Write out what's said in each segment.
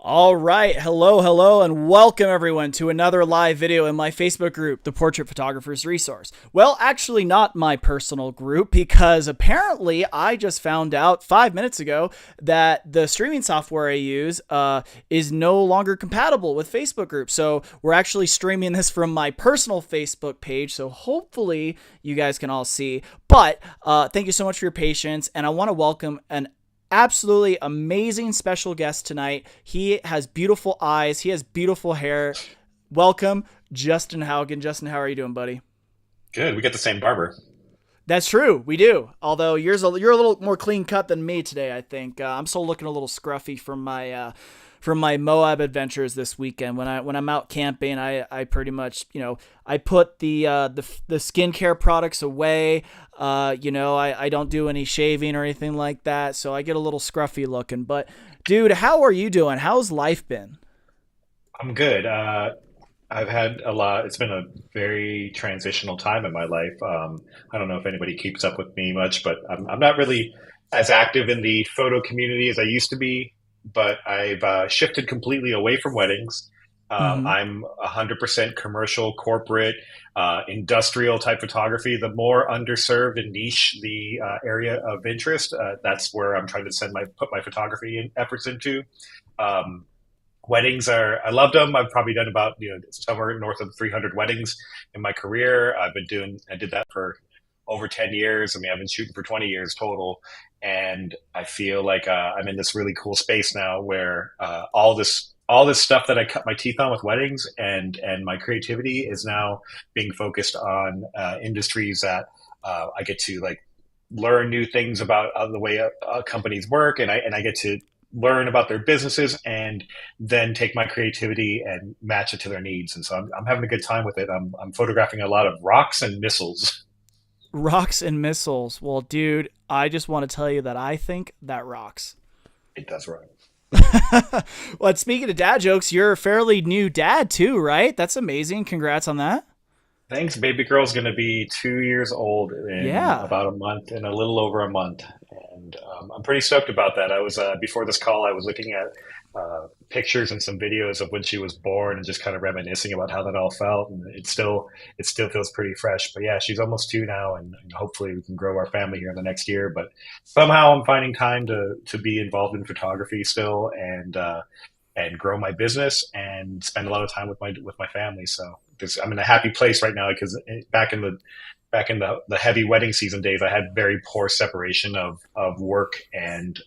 All right. Hello, and welcome everyone to another live video in my Facebook group, the Portrait Photographer's Resource. Well, actually not my personal group, because apparently I just found out 5 minutes ago that the streaming software I use is no longer compatible with Facebook groups. So we're actually streaming this from my personal Facebook page. So hopefully you guys can all see. But thank you so much for your patience. And I want to welcome an absolutely amazing special guest tonight. He has beautiful eyes. He has beautiful hair. Welcome, Justin Haugen. Justin, how are you doing, buddy? Good. We get the same barber. That's true. We do. Although you're a little more clean cut than me today, I think. I'm still looking a little scruffy from my Moab adventures this weekend. When I'm out camping, I pretty much, I put the skincare products away. I don't do any shaving or anything like that, so I get a little scruffy looking. But dude, how are you doing? How's life been? I'm good. I've had a lot. It's been a very transitional time in my life. I don't know if anybody keeps up with me much, but I'm not really as active in the photo community as I used to be. But I've shifted completely away from weddings. I'm 100% commercial, corporate, industrial type photography. The more underserved and niche the area of interest, that's where I'm trying to put my photography efforts into. Weddings I loved them. I've probably done about, somewhere north of 300 weddings in my career. I did that for over 10 years. I mean, I've been shooting for 20 years total. And I feel like I'm in this really cool space now where all this stuff that I cut my teeth on with weddings and my creativity is now being focused on industries that I get to like learn new things about the way companies work, and I get to learn about their businesses and then take my creativity and match it to their needs. And so I'm having a good time with it. I'm photographing a lot of rocks and missiles. Rocks and missiles. Well, dude, I just want to tell you that I think that rocks. It does rock. Well, speaking of dad jokes, you're a fairly new dad too, right? That's amazing. Congrats on that. Thanks. Baby girl's going to be 2 years old in about a month, in a little over a month. And I'm pretty stoked about that. I was, before this call, I was looking at pictures and some videos of when she was born and just kind of reminiscing about how that all felt. And it still feels pretty fresh. But yeah, she's almost 2 now, and hopefully we can grow our family here in the next year. But somehow I'm finding time to be involved in photography still and grow my business and spend a lot of time with my family. So I'm in a happy place right now, because back in the heavy wedding season days, I had very poor separation of work and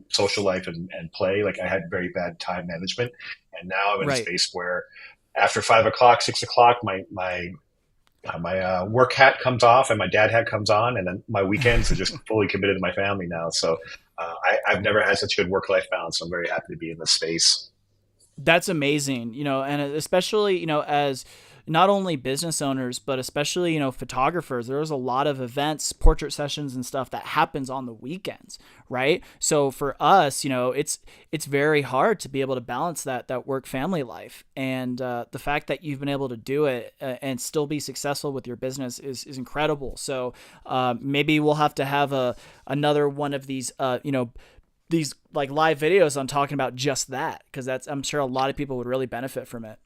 social life and play. Like I had very bad time management, and now I'm in a space where after 5 o'clock, 6 o'clock, my work hat comes off and my dad hat comes on, and then my weekends are just fully committed to my family now. So I've never had such good work-life balance. So I'm very happy to be in this space. That's amazing, and especially, as not only business owners, but especially, photographers. There's a lot of events, portrait sessions and stuff that happens on the weekends, right? So for us, it's very hard to be able to balance that work family life. And the fact that you've been able to do it and still be successful with your business is incredible. So maybe we'll have to have another one of these, these like live videos on talking about just that, because that's, I'm sure a lot of people would really benefit from it.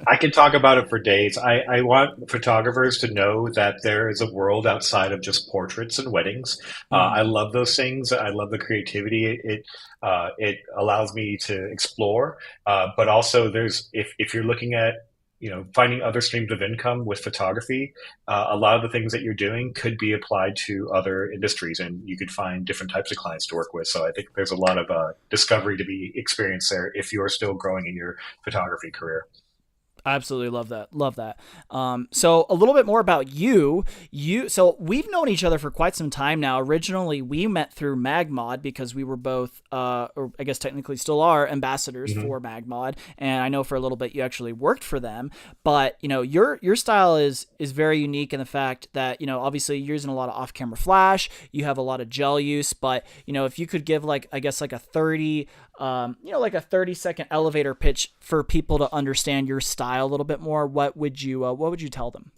I can talk about it for days. I want photographers to know that there is a world outside of just portraits and weddings. I Hmm. love those things. I love the creativity. It allows me to explore. But also, if you're looking at finding other streams of income with photography, a lot of the things that you're doing could be applied to other industries, and you could find different types of clients to work with. So I think there's a lot of discovery to be experienced there if you're still growing in your photography career. I absolutely love that. Love that. So a little bit more about you. So we've known each other for quite some time now. Originally, we met through MagMod because we were both, or I guess technically still are, ambassadors Hmm. for MagMod. And I know for a little bit you actually worked for them. But your style is very unique in the fact that obviously you're using a lot of off-camera flash. You have a lot of gel use. But if you could give like I guess like a 30 like a 30-second elevator pitch for people to understand your style a little bit more, what would you tell them?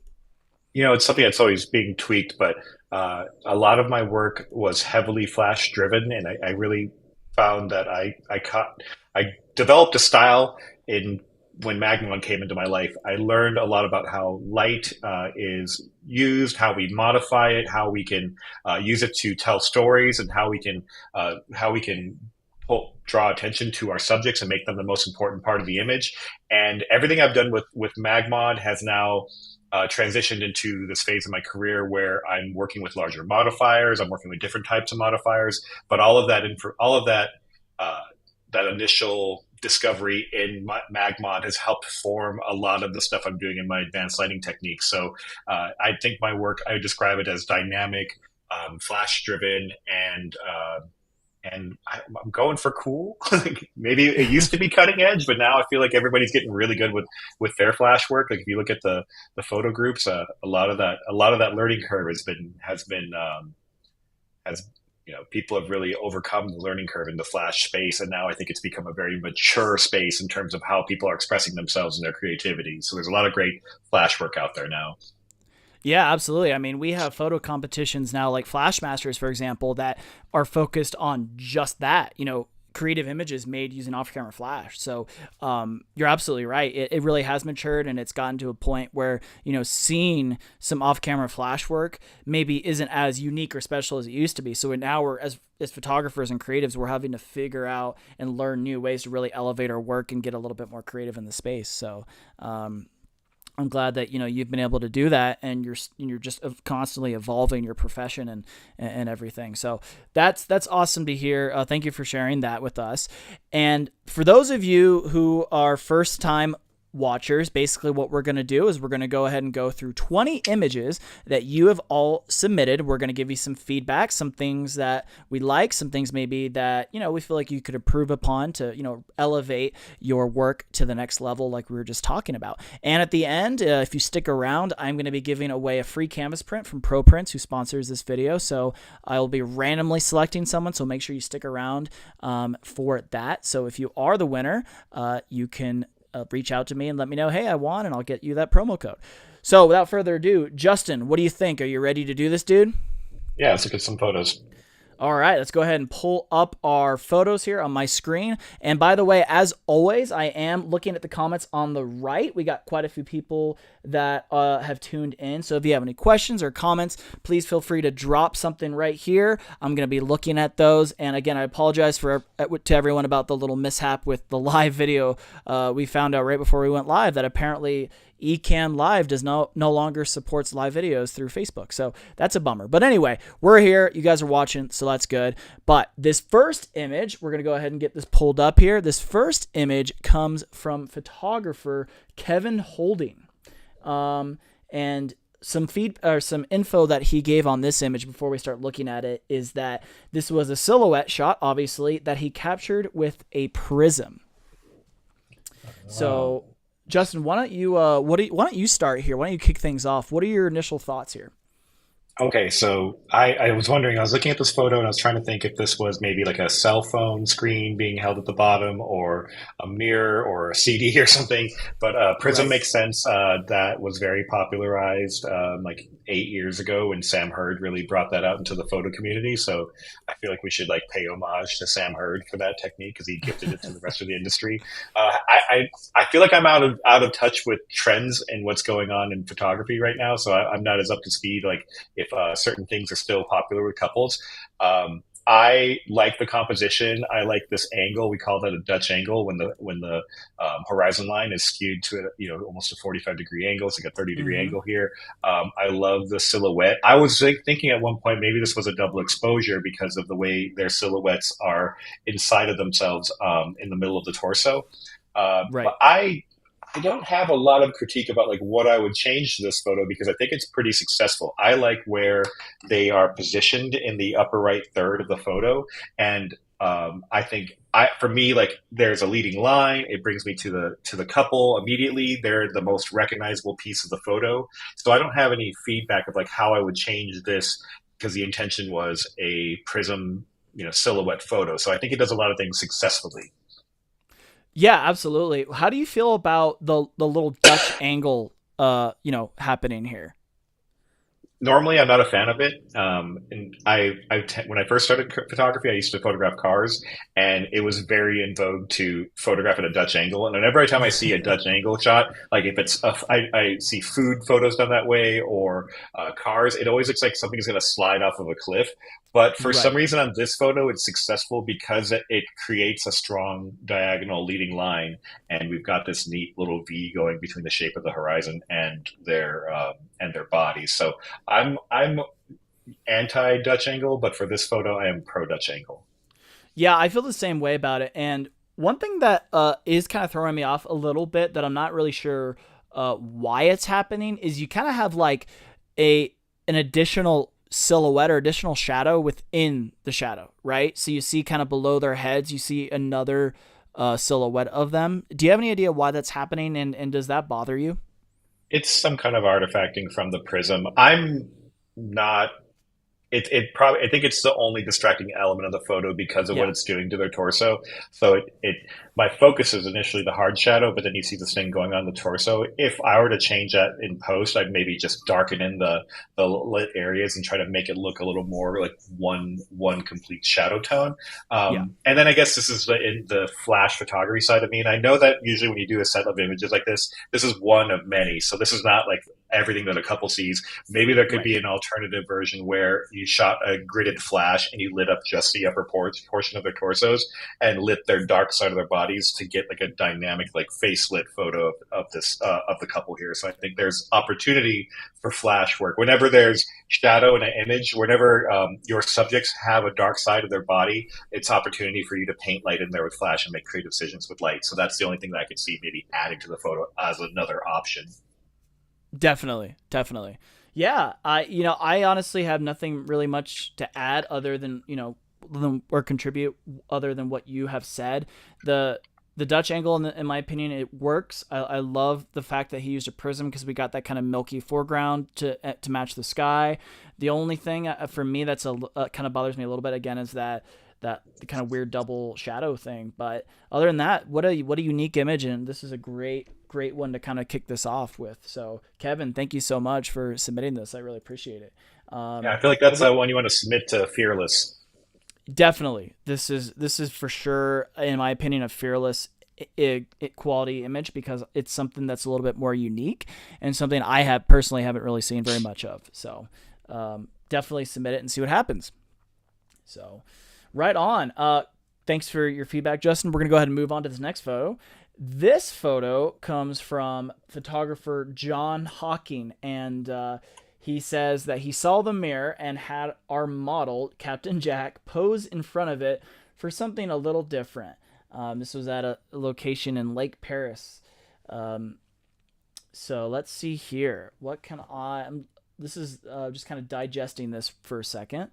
It's something that's always being tweaked, but a lot of my work was heavily flash driven, and I really found that I developed a style in when Magnum came into my life. I learned a lot about how light is used, how we modify it, how we can use it to tell stories, and how we can draw attention to our subjects and make them the most important part of the image. And everything I've done with MagMod has now transitioned into this phase of my career where I'm working with larger modifiers. I'm working with different types of modifiers, but all of that that initial discovery in MagMod has helped form a lot of the stuff I'm doing in my advanced lighting techniques. So I think my work, I would describe it as dynamic, flash driven, and I'm going for cool. Maybe it used to be cutting edge, but now I feel like everybody's getting really good with their flash work. Like if you look at the photo groups, a lot of that learning curve has people have really overcome the learning curve in the flash space, and now I think it's become a very mature space in terms of how people are expressing themselves and their creativity. So there's a lot of great flash work out there now. Yeah, absolutely. I mean, we have photo competitions now, like Flash Masters, for example, that are focused on just that, creative images made using off camera flash. So you're absolutely right. It really has matured, and it's gotten to a point where, seeing some off camera flash work maybe isn't as unique or special as it used to be. So now as photographers and creatives, we're having to figure out and learn new ways to really elevate our work and get a little bit more creative in the space. So, I'm glad that you've been able to do that, and you're just constantly evolving your profession and everything. So that's awesome to hear. Thank you for sharing that with us. And for those of you who are first time watchers, basically what we're going to do is we're going to go ahead and go through 20 images that you have all submitted. We're going to give you some feedback, some things that we like, some things maybe that we feel like you could improve upon to elevate your work to the next level, like we were just talking about. And at the end, if you stick around, I'm going to be giving away a free canvas print from Pro Prints, who sponsors this video. So I'll be randomly selecting someone, so make sure you stick around for that. So if you are the winner, you can reach out to me and let me know, hey, I won, and I'll get you that promo code. So without further ado, Justin, what do you think? Are you ready to do this, dude? Yeah, let's look at some photos. All right, let's go ahead and pull up our photos here on my screen. And by the way, as always, I am looking at the comments on the right. We got quite a few people that have tuned in. So if you have any questions or comments, please feel free to drop something right here. I'm going to be looking at those. And again, I apologize to everyone about the little mishap with the live video. We found out right before we went live that apparently Ecamm Live does no longer supports live videos through Facebook. So that's a bummer. But anyway, we're here. You guys are watching, so that's good. But this first image, we're going to go ahead and get this pulled up here. This first image comes from photographer Kevin Holding. And some info that he gave on this image before we start looking at it is that this was a silhouette shot, obviously, that he captured with a prism. So Justin, why don't you start here? Why don't you kick things off? What are your initial thoughts here? Okay, so I was wondering, I was looking at this photo and I was trying to think if this was maybe like a cell phone screen being held at the bottom, or a mirror, or a CD or something. But Prism Right. makes sense. That was very popularized like 8 years ago when Sam Hurd really brought that out into the photo community. So I feel like we should like pay homage to Sam Hurd for that technique because he gifted it to the rest of the industry. I feel like I'm out of touch with trends and what's going on in photography right now, so I'm not as up to speed. Like if certain things are still popular with couples. I like the composition. I like this angle. We call that a Dutch angle when the horizon line is skewed to almost a 45-degree angle. It's like a 30-degree Mm-hmm. angle here. I love the silhouette. I was like, thinking at one point maybe this was a double exposure because of the way their silhouettes are inside of themselves in the middle of the torso. But Right. I don't have a lot of critique about like what I would change to this photo because I think it's pretty successful. I like where they are positioned in the upper right third of the photo, and I think for me like there's a leading line. It brings me to the couple immediately. They're the most recognizable piece of the photo, so I don't have any feedback of like how I would change this because the intention was a prism silhouette photo. So I think it does a lot of things successfully. Yeah, absolutely. How do you feel about the little Dutch angle happening here? Normally, I'm not a fan of it. And when I first started photography, I used to photograph cars, and it was very in vogue to photograph at a Dutch angle. And every time I see a Dutch angle shot, like if I see food photos done that way or cars, it always looks like something's going to slide off of a cliff. But for some Right. reason on this photo, it's successful because it creates a strong diagonal leading line, and we've got this neat little V going between the shape of the horizon and their bodies. So I'm anti Dutch angle, but for this photo, I am pro Dutch angle. Yeah, I feel the same way about it. And one thing that is kind of throwing me off a little bit that I'm not really sure why it's happening is you kind of have like an additional silhouette or additional shadow within the shadow, right? So you see kind of below their heads, you see another silhouette of them. Do you have any idea why that's happening, and does that bother you? It's some kind of artifacting from the prism. I'm not it probably I think it's the only distracting element of the photo because of what Yeah. it's doing to their torso. So it my focus is initially the hard shadow, but then you see this thing going on the torso. If I were to change that in post, I'd maybe just darken in the lit areas and try to make it look a little more like one complete shadow tone. Yeah. And then I guess this is in the flash photography side of me, and I know that usually when you do a set of images like this is one of many. So this is not like everything that a couple sees. Maybe there could Right. be an alternative version where you shot a gridded flash and you lit up just the upper portion of their torsos and lit their dark side of their bodies to get like a dynamic, like face lit photo of this of the couple here. So I think there's opportunity for flash work whenever there's shadow in an image. Whenever your subjects have a dark side of their body, it's opportunity for you to paint light in there with flash and make creative decisions with light. So that's the only thing that I could see maybe adding to the photo as another option. Definitely, definitely. Yeah, I honestly have nothing really much to add other than, or contribute other than what you have said. The Dutch angle, in my opinion, it works. I love the fact that he used a prism because we got that kind of milky foreground to match the sky. The only thing for me that's kind of bothers me a little bit again is that kind of weird double shadow thing. But other than that, what a unique image, and this is a great one to kind of kick this off with. So Kevin, thank you so much for submitting this. I really appreciate it. Yeah, I feel like that's Well, the one you want to submit to Fearless. definitely, this is for sure, in my opinion, a fearless quality image because it's something that's a little bit more unique and something I have personally haven't really seen very much of. So definitely submit it and see what happens. So right on. Thanks for your feedback, Justin. We're gonna go ahead and move on to this next photo. This photo comes from photographer John Hawking, and he says that he saw the mirror and had our model, Captain Jack, pose in front of it for something a little different. This was at a location in Lake Paris. So let's see here. What can this is just kind of digesting this for a second.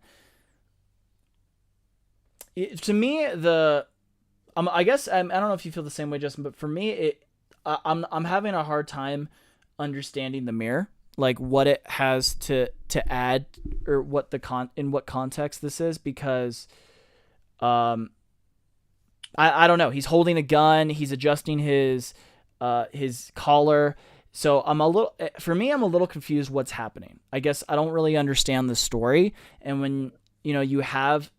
To me, I guess I don't know if you feel the same way, Justin, but for me, I'm having a hard time understanding the mirror, like what it has to add or in what context this is, because I don't know. He's holding a gun. He's adjusting his collar. So for me, I'm a little confused what's happening. I guess I don't really understand the story. And when, you have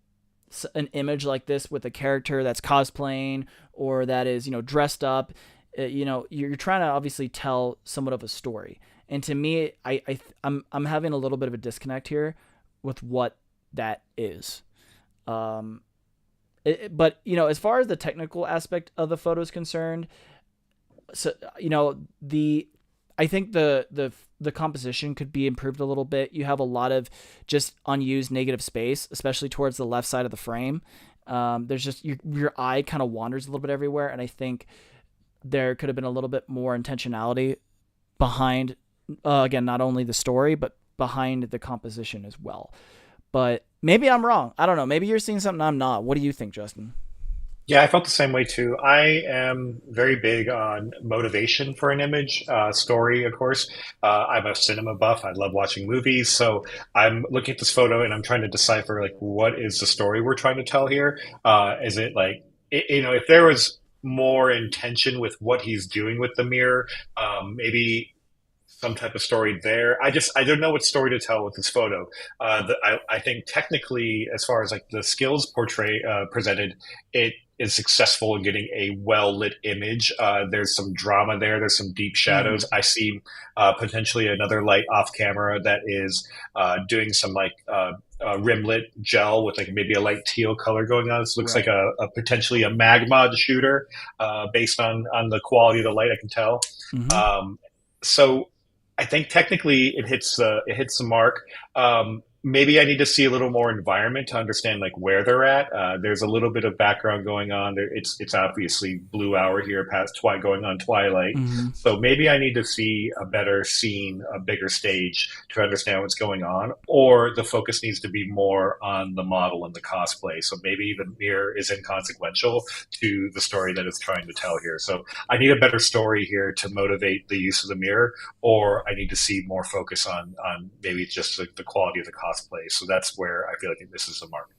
an image like this with a character that's cosplaying or that is, dressed up, you're trying to obviously tell somewhat of a story. And to me, I'm having a little bit of a disconnect here with what that is. Um, but as far as the technical aspect of the photo is concerned, so the I think the composition could be improved a little bit. You have a lot of just unused negative space, especially towards the left side of the frame. There's just your eye kind of wanders a little bit everywhere, and I think there could have been a little bit more intentionality behind, again, not only the story but behind the composition as well. But maybe I'm wrong. I don't know. Maybe you're seeing something I'm not. What do you think, Justin? Yeah, I felt the same way too. I am very big on motivation for an image, story, of course. I'm a cinema buff. I love watching movies. So I'm looking at this photo and I'm trying to decipher like what is the story we're trying to tell here? Is it like, if there was more intention with what he's doing with the mirror, maybe some type of story there. I don't know what story to tell with this photo. I think technically, as far as like the skills presented, it is successful in getting a well lit image. There's some drama there. There's some deep Mm-hmm. shadows. I see potentially another light off camera that is doing some like. Rim lit gel with like maybe a light teal color going on. This looks like Right. a potentially a magma shooter based on the quality of the light. I can tell. Mm-hmm. Um, so I think technically it hits the mark. Maybe I need to see a little more environment to understand like where they're at. There's a little bit of background going on there. It's obviously blue hour here, past going on twilight. Mm-hmm. So maybe I need to see a better scene, a bigger stage to understand what's going on, or the focus needs to be more on the model and the cosplay. So maybe the mirror is inconsequential to the story that it's trying to tell here. So I need a better story here to motivate the use of the mirror, or I need to see more focus on maybe just the quality of the cosplay. So that's where I feel like this is the mark.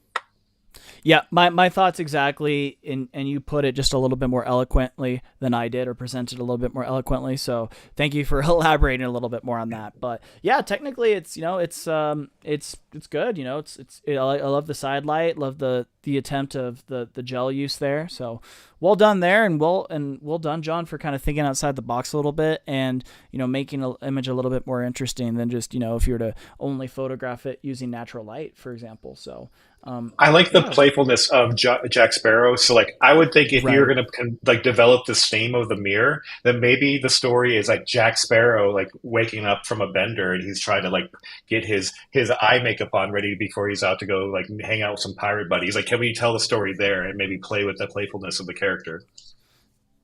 Yeah, my thoughts exactly, and you put it just a little bit more eloquently than I did, or presented a little bit more eloquently. So thank you for elaborating a little bit more on that. But yeah, technically, it's good. I love the side light, love the attempt of the gel use there. So well done there, and well done, John, for kind of thinking outside the box a little bit, and making an image a little bit more interesting than just if you were to only photograph it using natural light, for example. So I like the yeah, playfulness of Jack Sparrow. So, like, I would think if you're right. going to like develop this theme of the mirror, then maybe the story is like Jack Sparrow, like waking up from a bender and he's trying to like get his eye makeup on ready before he's out to go like hang out with some pirate buddies. Like, can we tell the story there and maybe play with the playfulness of the character?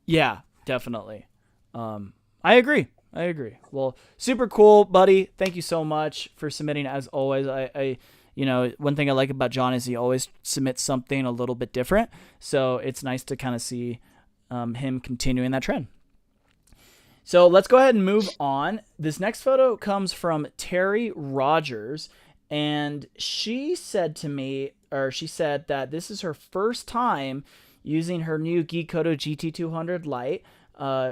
Yeah, definitely. I agree. I agree. Well, super cool, buddy. Thank you so much for submitting. As always, one thing I like about John is he always submits something a little bit different. So it's nice to kind of see him continuing that trend. So let's go ahead and move on. This next photo comes from Terry Rogers, and she said that this is her first time using her new Geekoto GT200 light.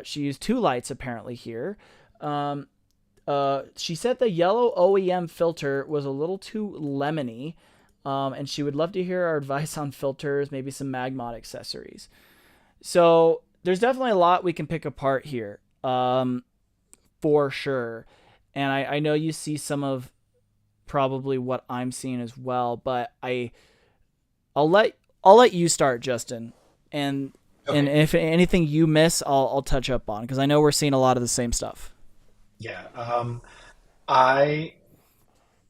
She used two lights apparently here. Um, she said the yellow OEM filter was a little too lemony, and she would love to hear our advice on filters, maybe some Magmod accessories. So there's definitely a lot we can pick apart here, for sure. And I know you see some of probably what I'm seeing as well, but I'll let you start, Justin, and Okay. if anything you miss, I'll touch up on because I know we're seeing a lot of the same stuff. Yeah. I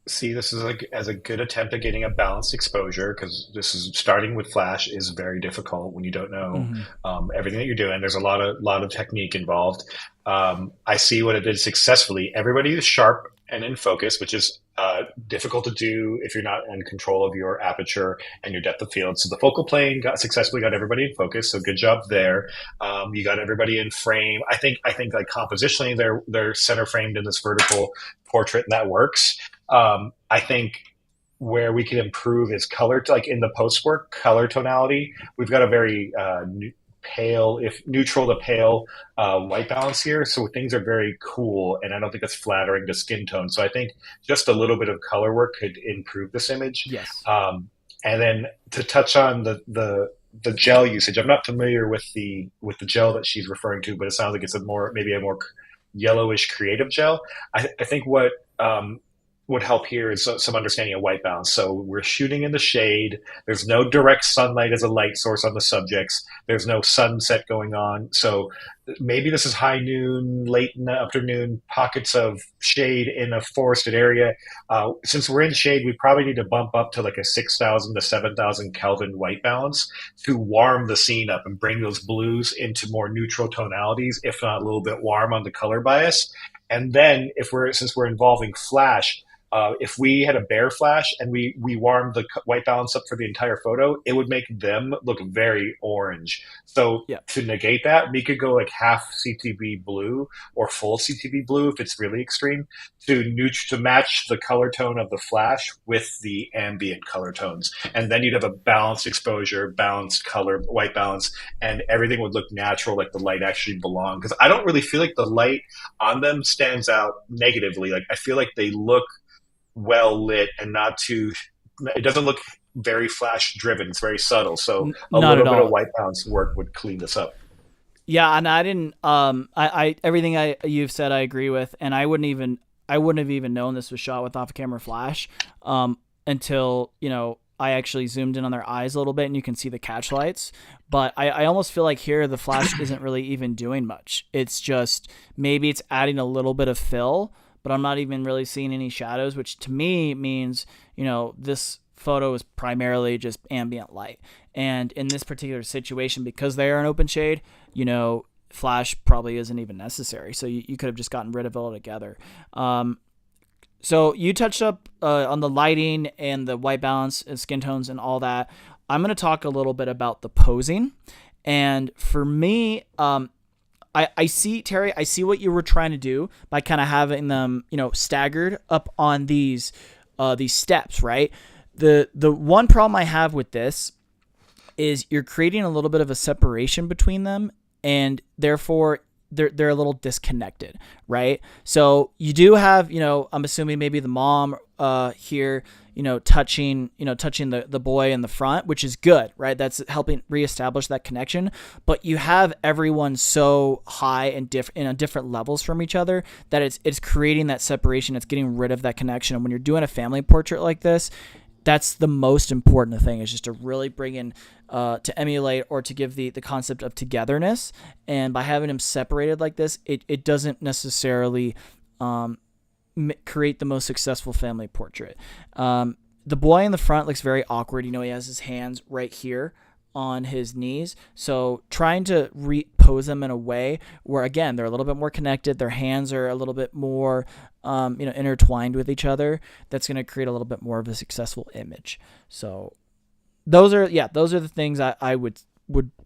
see this as a good attempt at getting a balanced exposure because this is starting with flash is very difficult when you don't know Mm-hmm. everything that you're doing. There's a lot of technique involved. I see what it did successfully. Everybody is sharp and in focus, which is difficult to do if you're not in control of your aperture and your depth of field. So the focal plane successfully got everybody in focus. So good job there. You got everybody in frame. I think like compositionally they're center framed in this vertical portrait and that works. I think where we can improve is color, like in the post work, color tonality. We've got a very pale, if neutral to pale white balance here. So things are very cool, and I don't think it's flattering to skin tone. So I think just a little bit of color work could improve this image. Yes. And then to touch on the gel usage, I'm not familiar with the gel that she's referring to, but it sounds like it's maybe a more yellowish creative gel. I think what would help here is some understanding of white balance. So we're shooting in the shade. There's no direct sunlight as a light source on the subjects. There's no sunset going on. So maybe this is high noon, late in the afternoon, pockets of shade in a forested area. Since we're in shade, we probably need to bump up to like a 6,000 to 7,000 Kelvin white balance to warm the scene up and bring those blues into more neutral tonalities, if not a little bit warm on the color bias. And then since we're involving flash, if we had a bare flash and we warmed the white balance up for the entire photo, it would make them look very orange. So to negate that, we could go like half CTB blue or full CTB blue if it's really extreme to match the color tone of the flash with the ambient color tones. And then you'd have a balanced exposure, balanced color, white balance, and everything would look natural, like the light actually belonged. Because I don't really feel like the light on them stands out negatively. Like I feel like they look well lit and it doesn't look very flash driven. It's very subtle. So a little bit of white balance work would clean this up. Yeah. And I didn't, I everything you've said, I agree with. And I wouldn't have even known this was shot with off camera flash, until, I actually zoomed in on their eyes a little bit and you can see the catch lights. But I almost feel like here the flash isn't really even doing much. It's just, maybe it's adding a little bit of fill, but I'm not even really seeing any shadows, which to me means, this photo is primarily just ambient light. And in this particular situation, because they are an open shade, flash probably isn't even necessary. So you could have just gotten rid of it altogether. So you touched up on the lighting and the white balance and skin tones and all that. I'm going to talk a little bit about the posing. And for me, I see, Terry, I see what you were trying to do by kind of having them, staggered up on these steps, right? The one problem I have with this is you're creating a little bit of a separation between them, and therefore they're a little disconnected, right? So you do have, I'm assuming maybe the mom here, touching the boy in the front, which is good, right? That's helping reestablish that connection. But you have everyone so high and different levels from each other that it's creating that separation. It's getting rid of that connection. And when you're doing a family portrait like this, that's the most important thing, is just to really bring in, to emulate or to give the concept of togetherness. And by having them separated like this, it doesn't necessarily create the most successful family portrait. The boy in the front looks very awkward. He has his hands right here on his knees. So trying to repose them in a way where, again, they're a little bit more connected. Their hands are a little bit more, intertwined with each other. That's going to create a little bit more of a successful image. So those are the things I would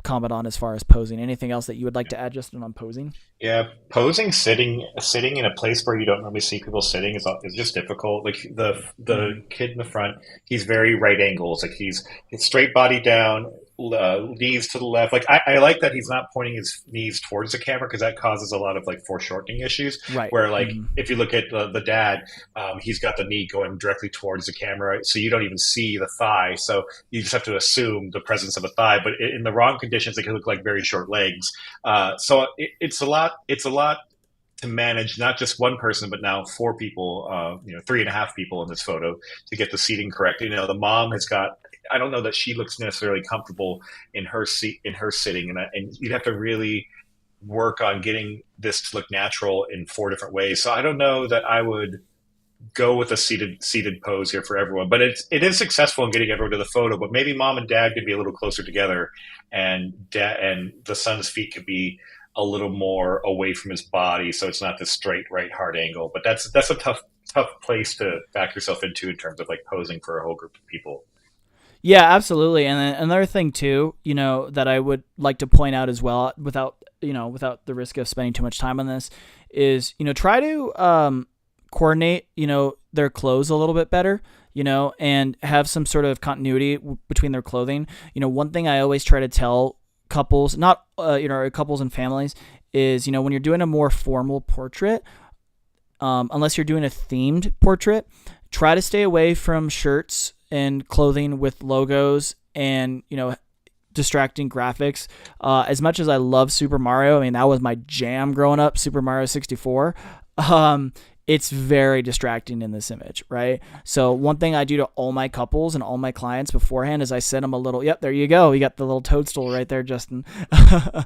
comment on as far as posing. Anything else that you would like to add, Justin, on posing? Yeah, posing, sitting in a place where you don't normally see people sitting is just difficult. Like the kid in the front, he's very right angles. Like he's straight body down, knees to the left. Like I like that he's not pointing his knees towards the camera, because that causes a lot of like foreshortening issues. Right. Where like if you look at the dad, he's got the knee going directly towards the camera, so you don't even see the thigh. So you just have to assume the presence of a thigh. But in the wrong conditions, it can look like very short legs. So it's a lot. It's a lot to manage, not just one person, but now four people, 3.5 people in this photo to get the seating correct. The mom has got, I don't know that she looks necessarily comfortable in her seat, in her sitting. And you'd have to really work on getting this to look natural in 4 different ways. So I don't know that I would go with a seated pose here for everyone, but it is successful in getting everyone to the photo. But maybe mom and dad could be a little closer together, and the son's feet could be a little more away from his body, so it's not this straight right hard angle. But that's a tough place to back yourself into in terms of like posing for a whole group of people. Yeah, absolutely. And then another thing too, that I would like to point out as well, without the risk of spending too much time on this, is try to coordinate their clothes a little bit better, and have some sort of continuity between their clothing. One thing I always try to tell couples, not couples and families, is when you're doing a more formal portrait, unless you're doing a themed portrait, try to stay away from shirts and clothing with logos and distracting graphics. As much as I love Super Mario, I mean, that was my jam growing up, Super Mario 64. It's very distracting in this image, right? So one thing I do to all my couples and all my clients beforehand is I send them a little, yep, there you go. You got the little toadstool right there, Justin. I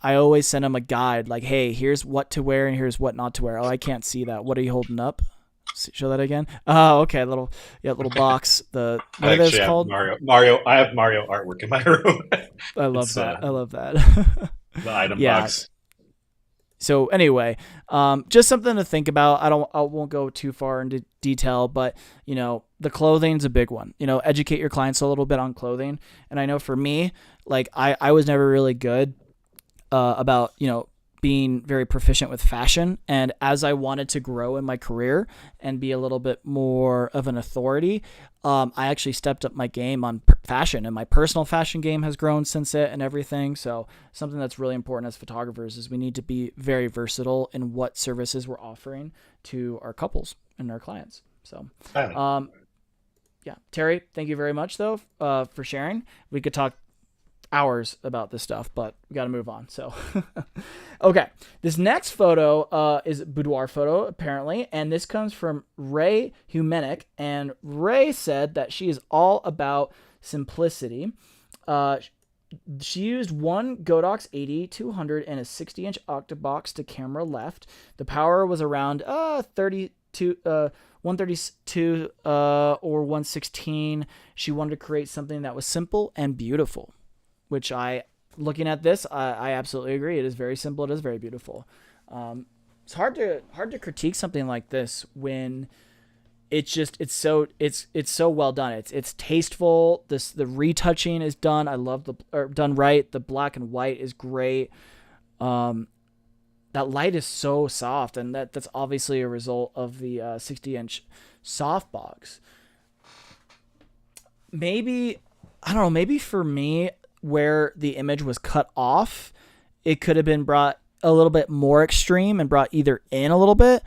always send them a guide like, hey, here's what to wear and here's what not to wear. Oh, I can't see that. What are you holding up? Show that again. Oh, okay. Little box. What are those called? Mario. I have Mario artwork in my room. I love that. I love that. The item box. So anyway, just something to think about. I won't go too far into detail, but the clothing's a big one. Educate your clients a little bit on clothing. And I know for me, like I was never really good about being very proficient with fashion. And as I wanted to grow in my career and be a little bit more of an authority, I actually stepped up my game on fashion, and my personal fashion game has grown since it and everything. So something that's really important as photographers is we need to be very versatile in what services we're offering to our couples and our clients. So, yeah, Terry, thank you very much though, for sharing. We could talk hours about this stuff, but we got to move on. So, okay. This next photo is a boudoir photo, apparently, and this comes from Ray Humenick, and Ray said that she is all about simplicity. She used one Godox 80-200 and a 60-inch octabox to camera left. The power was around 132 or 116. She wanted to create something that was simple and beautiful, which looking at this, I absolutely agree. It is very simple. It is very beautiful. It's hard to critique something like this when it's so well done. It's tasteful. The retouching is done. I love done right. The black and white is great. That light is so soft, and that's obviously a result of the 60-inch softbox. Maybe, I don't know, maybe for me, where the image was cut off, it could have been brought a little bit more extreme and brought either in a little bit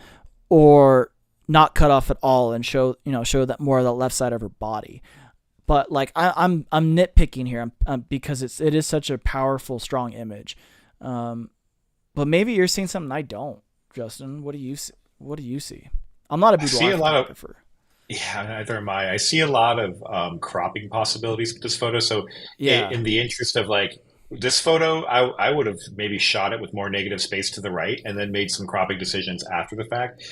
or not cut off at all and show that more of the left side of her body. But like I'm nitpicking here because it is such a powerful, strong image. But maybe you're seeing something I don't, Justin. What do you see? I'm not a boudoir photographer. Yeah, neither am I. I see a lot of cropping possibilities with this photo. So yeah, in the interest of like this photo, I would have maybe shot it with more negative space to the right and then made some cropping decisions after the fact.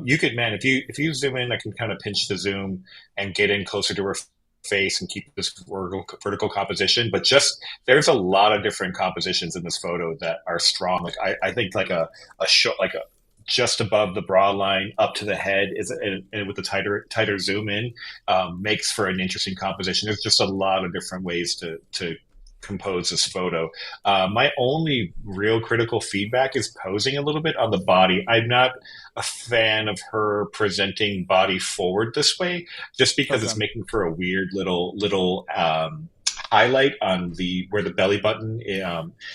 You could, man, if you zoom in, I can kind of pinch the zoom and get in closer to her face and keep this vertical composition. But just there's a lot of different compositions in this photo that are strong. Like I think like a shot like a just above the bra line up to the head is, and with the tighter zoom in, makes for an interesting composition. There's just a lot of different ways to compose this photo. My only real critical feedback is posing a little bit on the body. I'm not a fan of her presenting body forward this way, just because it's making for a weird little highlight on where the belly button.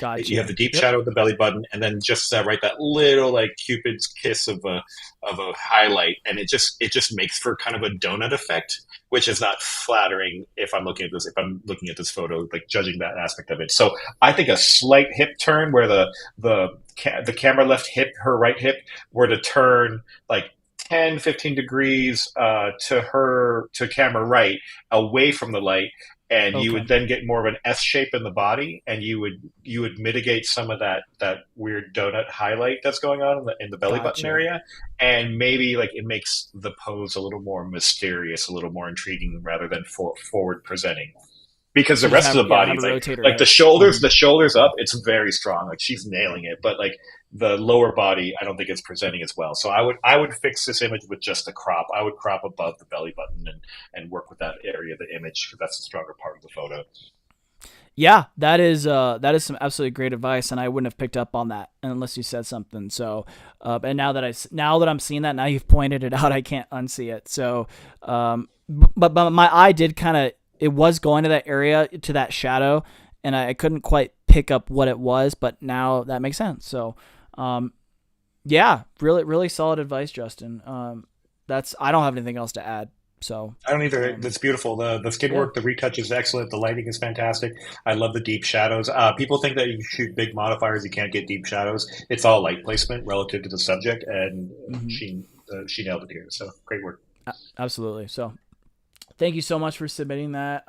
Gotcha. You have the deep shadow of the belly button, and then just that little like Cupid's kiss of a highlight, and it just makes for kind of a donut effect, which is not flattering if I'm looking at this photo, like judging that aspect of it. So I think a slight hip turn where the camera left hip, her right hip, were to turn like 10-15 degrees to camera right away from the light, and you would then get more of an S shape in the body, and you would mitigate some of that weird donut highlight that's going on in the belly button area, and maybe like it makes the pose a little more mysterious, a little more intriguing rather than forward presenting. Because the rest of the body, like the shoulders up, it's very strong. Like she's nailing it, but like the lower body, I don't think it's presenting as well. So I would fix this image with just a crop. I would crop above the belly button and work with that area of the image, because that's the stronger part of the photo. Yeah, that is some absolutely great advice, and I wouldn't have picked up on that unless you said something. So, and now that I'm seeing that, now you've pointed it out, I can't unsee it. So, but my eye did kind of. It was going to that area, to that shadow, and I couldn't quite pick up what it was, but now that makes sense. So, yeah, really, really solid advice, Justin. I don't have anything else to add. So, I don't either. That's beautiful. The skin yeah. work, the retouch is excellent. The lighting is fantastic. I love the deep shadows. People think that you shoot big modifiers, you can't get deep shadows. It's all light placement relative to the subject, and Hmm. she nailed it here. So great work. Absolutely. So, thank you so much for submitting that.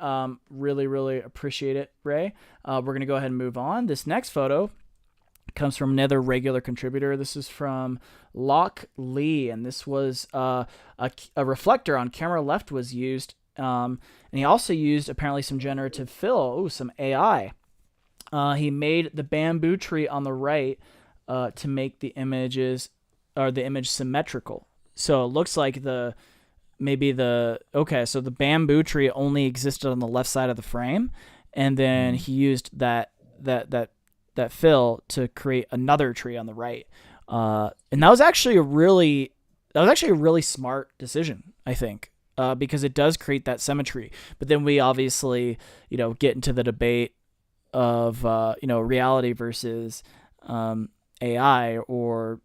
Really, really appreciate it, Ray. We're going to go ahead and move on. This next photo comes from another regular contributor. This is from Locke Lee, and this was a reflector on camera left was used. And he also used apparently some generative fill, some AI. He made the bamboo tree on the right to make the images or the image symmetrical. So it looks like so the bamboo tree only existed on the left side of the frame, and then he used that fill to create another tree on the right. And that was actually a really smart decision, I think, because it does create that symmetry. But then we obviously, get into the debate of reality versus AI, or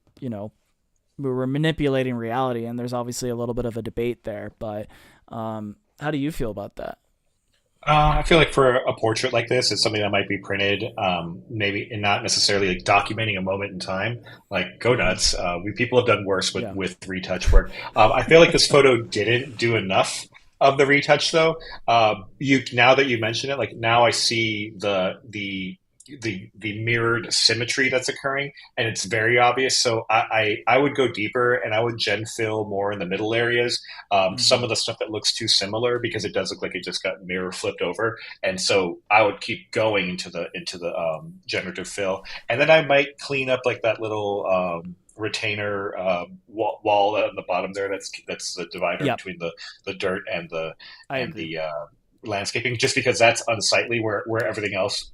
we were manipulating reality, and there's obviously a little bit of a debate there. But how do you feel about that? I feel like for a portrait like this, it's something that might be printed, maybe, and not necessarily like documenting a moment in time. Like, go Mm-hmm. nuts. People have done worse with Yeah, retouch work. I feel like this photo didn't do enough of the retouch, though. You now that you mention it, like now I see the mirrored symmetry that's occurring, and it's very obvious. So I would go deeper, and I would gen fill more in the middle areas. mm-hmm. Some of the stuff that looks too similar, because it does look like it just got mirror flipped over, and so I would keep going into the generative fill, and then I might clean up like that little retainer wall at the bottom there. That's the divider Yep, between the dirt and the I and agree. the landscaping, just because that's unsightly where everything else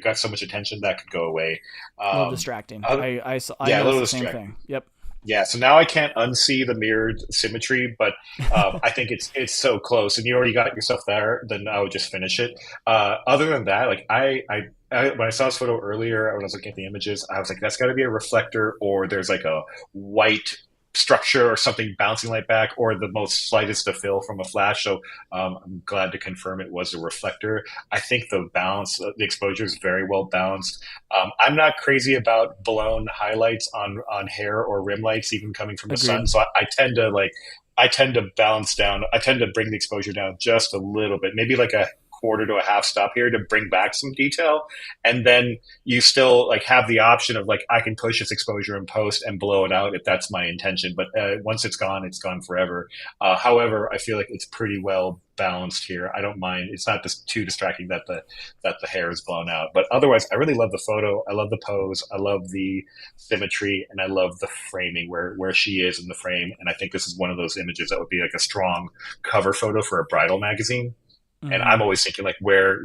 got so much attention that could go away. A little Um, distracting. uh, I yeah, a noticed little the same distracting. thing. Yep. Yeah, so now I can't unsee the mirrored symmetry, but I think it's so close, and you already got yourself there. Then I would just finish it. Other than that, like when I saw this photo earlier, when I was looking at the images, I was like, that's got to be a reflector, or there's like a white structure or something bouncing light back, or the most slightest of fill from a flash. So I'm glad to confirm it was a reflector. I think the balance, the exposure is very well balanced. I'm not crazy about blown highlights on hair or rim lights, even coming from the sun. Agreed. So I tend to balance down. I tend to bring the exposure down just a little bit, maybe like a quarter to a half stop here to bring back some detail, and then you still like have the option of like I can push its exposure in post and blow it out if that's my intention. But once it's gone forever. However, I feel like it's pretty well balanced here. I don't mind. It's not just too distracting that the hair is blown out. But otherwise, I really love the photo. I love the pose. I love the symmetry, and I love the framing where she is in the frame. And I think this is one of those images that would be like a strong cover photo for a bridal magazine. And Mm-hmm. I'm always thinking like where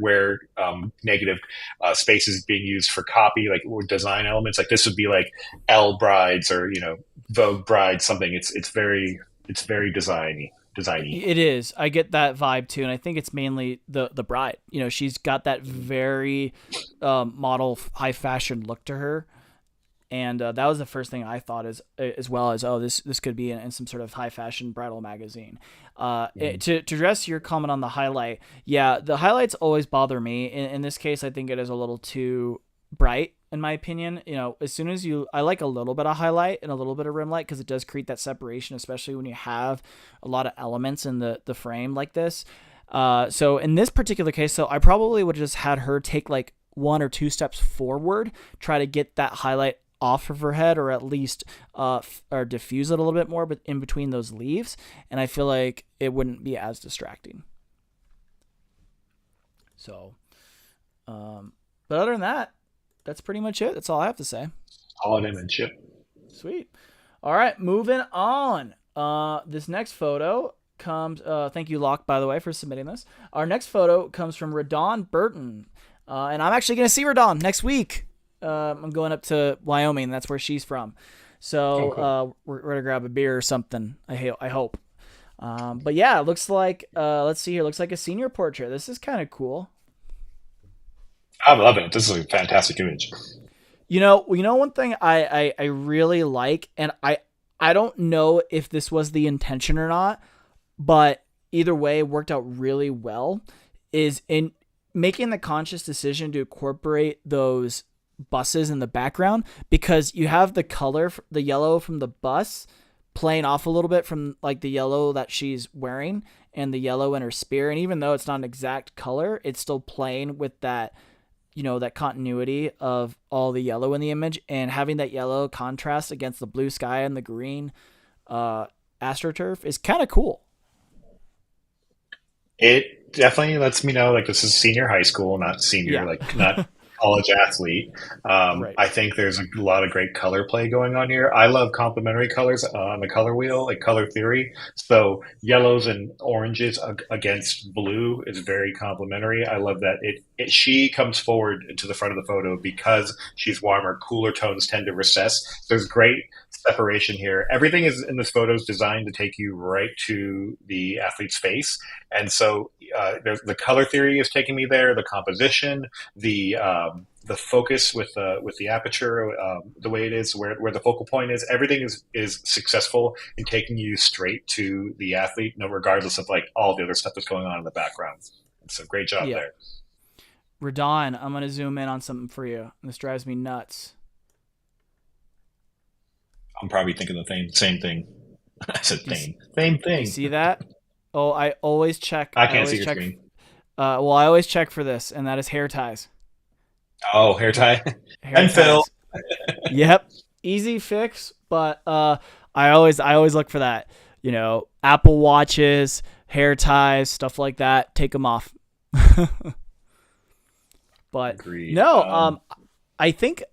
negative space is being used for copy, like or design elements. Like this would be like Elle brides or Vogue brides, something. It's very designy. It is. I get that vibe too, and I think it's mainly the bride. She's got that very model high fashion look to her, and that was the first thing I thought as well as, oh, this could be in some sort of high fashion bridal magazine. To address your comment on the highlight, yeah, the highlights always bother me. In this case, I think it is a little too bright in my opinion. As soon as I like a little bit of highlight and a little bit of rim light because it does create that separation, especially when you have a lot of elements in the frame like this. So in this particular case, so I probably would have just had her take like one or two steps forward, try to get that highlight off of her head, or at least or diffuse it a little bit more, but in between those leaves, and I feel like it wouldn't be as distracting. So, but other than that, that's pretty much it. That's all I have to say. All an image. Yep. Sweet. All right, moving on. This next photo comes. Thank you, Locke, by the way, for submitting this. Our next photo comes from Radon Burton, and I'm actually going to see Radon next week. I'm going up to Wyoming. That's where she's from. Oh, So cool. we're going to grab a beer or something. I hope. But yeah, it looks like, let's see here. Looks like a senior portrait. This is kind of cool. I'm loving it. This is a fantastic image. One thing I really like, and I don't know if this was the intention or not, but either way, it worked out really well. Is in making the conscious decision to incorporate those buses in the background, because you have the color, the yellow from the bus, playing off a little bit from like the yellow that she's wearing and the yellow in her spear, and even though it's not an exact color, it's still playing with that, that continuity of all the yellow in the image, and having that yellow contrast against the blue sky and the green uh, astroturf is kind of cool. It definitely lets me know like this is senior high school, not senior, Yeah. like not college athlete. Right. I think there's a lot of great color play going on here. I love complementary colors on the color wheel, like color theory. So yellows and oranges against blue is very complementary. I love that she comes forward to the front of the photo because she's warmer. Cooler tones tend to recess. There's great separation here. Everything is in this photo is designed to take you right to the athlete's face, and so the color theory is taking me there. The composition, the focus with the aperture, the way it is, where the focal point is, everything is successful in taking you straight to the athlete, no, regardless of like all the other stuff that's going on in the background. So great job Yeah. there. Radon, I'm gonna zoom in on something for you. This drives me nuts. I'm probably thinking the same thing. I said Do you, same do you thing. see that? Oh, I always check. I I can't see always your check. screen. I always check for this, and that is hair ties. Oh, hair tie Hair and Phil. ties. Yep, easy fix, but I always look for that. Apple watches, hair ties, stuff like that. Take them off. But Agreed. no, I think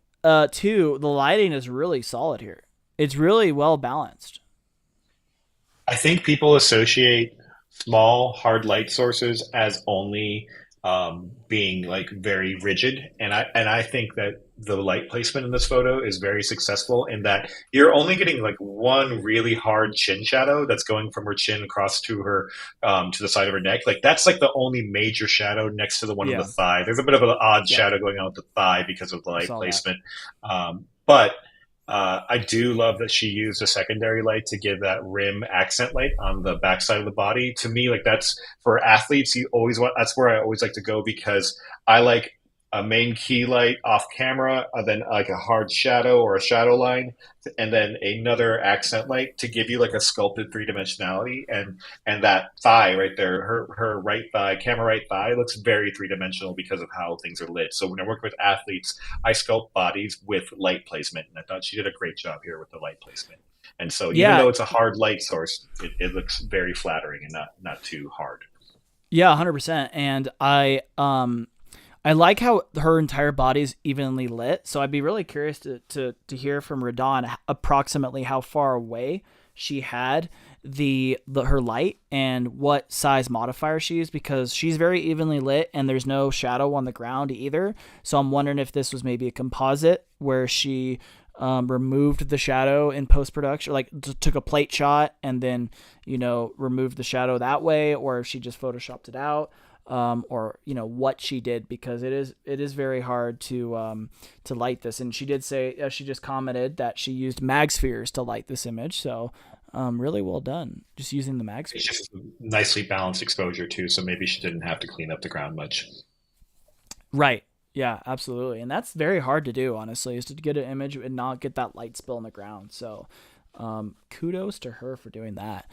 too the lighting is really solid here. It's really well balanced. I think people associate small hard light sources as only being like very rigid, and I think that the light placement in this photo is very successful in that you're only getting like one really hard chin shadow that's going from her chin across to her to the side of her neck. Like that's like the only major shadow next to the one on the Yeah, thigh. There's a bit of an odd yeah, shadow going on with the thigh because of the I light saw that. placement, but I do love that she used a secondary light to give that rim accent light on the backside of the body. To me, like that's for athletes, you always want. That's where I always like to go because I like a main key light off camera, then like a hard shadow or a shadow line, and then another accent light to give you like a sculpted three dimensionality. And that thigh right there, her right thigh, camera right thigh, looks very three dimensional because of how things are lit. So when I work with athletes, I sculpt bodies with light placement, and I thought she did a great job here with the light placement. And so even Yeah, though it's a hard light source, it looks very flattering and not too hard. yeah, 100%. And I like how her entire body is evenly lit. So I'd be really curious to hear from Radon approximately how far away she had the her light and what size modifier she used, because she's very evenly lit and there's no shadow on the ground either. So I'm wondering if this was maybe a composite where she removed the shadow in post production, like took a plate shot and then removed the shadow that way, or if she just photoshopped it out, or what she did, because it is very hard to light this. And she did say, she just commented that she used mag spheres to light this image, so really well done just using the mag It's spheres. just nicely balanced exposure too, so maybe she didn't have to clean up the ground much. Right. Yeah, absolutely. And that's very hard to do, honestly, is to get an image and not get that light spill on the ground. So kudos to her for doing that.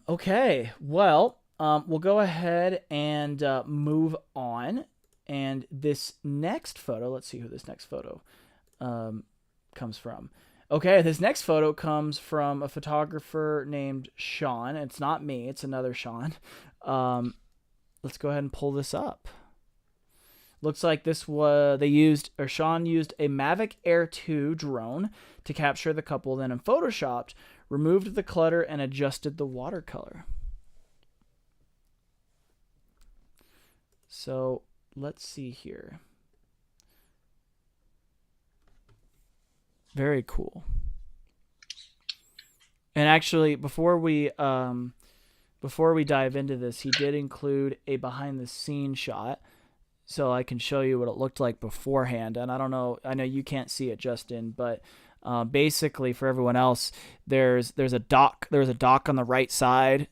Okay, well, we'll go ahead and move on. And this next photo, let's see who this next photo comes from. Okay, this next photo comes from a photographer named Sean. It's not me, it's another Sean. Let's go ahead and pull this up. Looks like Sean used a Mavic Air 2 drone to capture the couple, then in Photoshopped, removed the clutter and adjusted the watercolor. So let's see here. Very cool. And actually, before we dive into this, he did include a behind the scenes shot. so I can show you what it looked like beforehand. And I don't know, I know you can't see it, Justin, but basically for everyone else, there's a dock. There was a dock on the right side,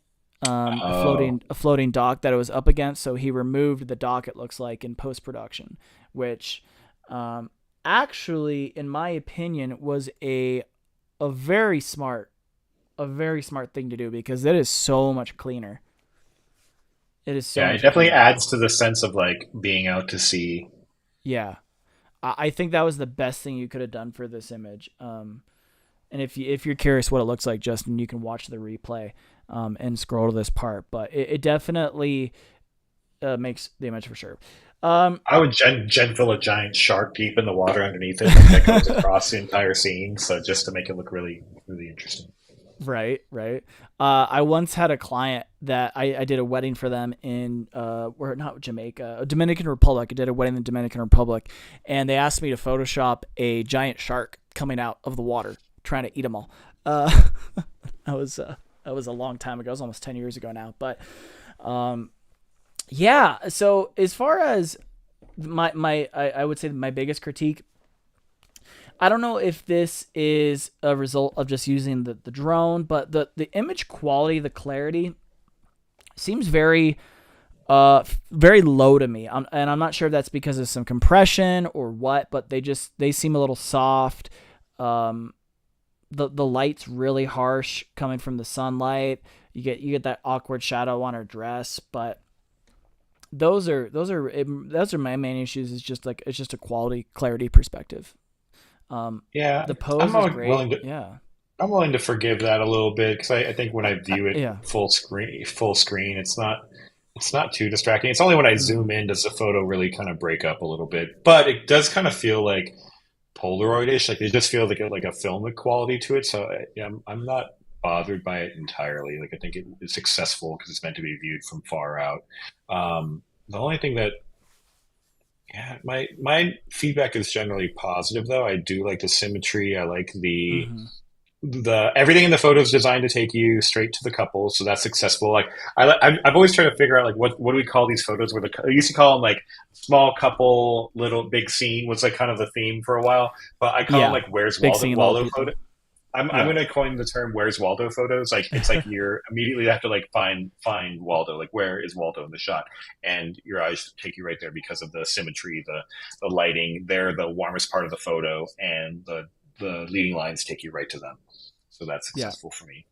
Oh, a floating dock that it was up against. So he removed the dock. It looks like in post production, which um, actually, in my opinion, was a very smart thing to do because it is so much cleaner. It is so yeah, it much definitely cleaner. adds to the sense of like being out to sea. Yeah, I think that was the best thing you could have done for this image. And if you're curious what it looks like, Justin, you can watch the replay and scroll to this part. But it definitely makes the image for sure. Um, I would fill a giant shark deep in the water underneath it, like that goes across the entire scene. So just to make it look really, really interesting. right, right. I once had a client that I did a wedding for them in where not Jamaica, Dominican Republic. I did a wedding in the Dominican Republic, and they asked me to Photoshop a giant shark coming out of the water trying to eat them all. That was that was a long time ago. It was almost 10 years ago now, but um, yeah. So as far as I would say my biggest critique, I don't know if this is a result of just using the drone, but the image quality, the clarity seems very low to me. And I'm not sure if that's because of some compression or what, but they seem a little soft. Um, the light's really harsh coming from the sunlight. You get that awkward shadow on her dress, but those are my main issues. Is just like it's just a quality clarity perspective. Um, Yeah, the pose is great. willing to. Yeah. I'm willing to forgive that a little bit because I think when I view it Yeah. full screen, it's not too distracting. It's only when I Hmm. zoom in does the photo really kind of break up a little bit. But it does kind of feel like Polaroid-ish. Like it just feels like a filmic quality to it. So yeah, I'm not bothered by it entirely. Like I think it is successful because it's meant to be viewed from far out. The only thing that yeah, my feedback is generally positive though. I do like the symmetry. I like Hmm. the everything in the photo is designed to take you straight to the couple, so that's successful. Like I've always tried to figure out like what do we call these photos? Where I used to call them like small couple, little big scene was like kind of the theme for a while, but I call them Yeah. like where's Big scene, little Waldo photo. people. I'm Yeah. gonna coin the term "Where's Waldo" photos. Like it's like you're immediately have to like find Waldo. Like where is Waldo in the shot? And your eyes take you right there because of the symmetry, the lighting. They're the warmest part of the photo, and the leading lines take you right to them. So that's Yeah. successful for me.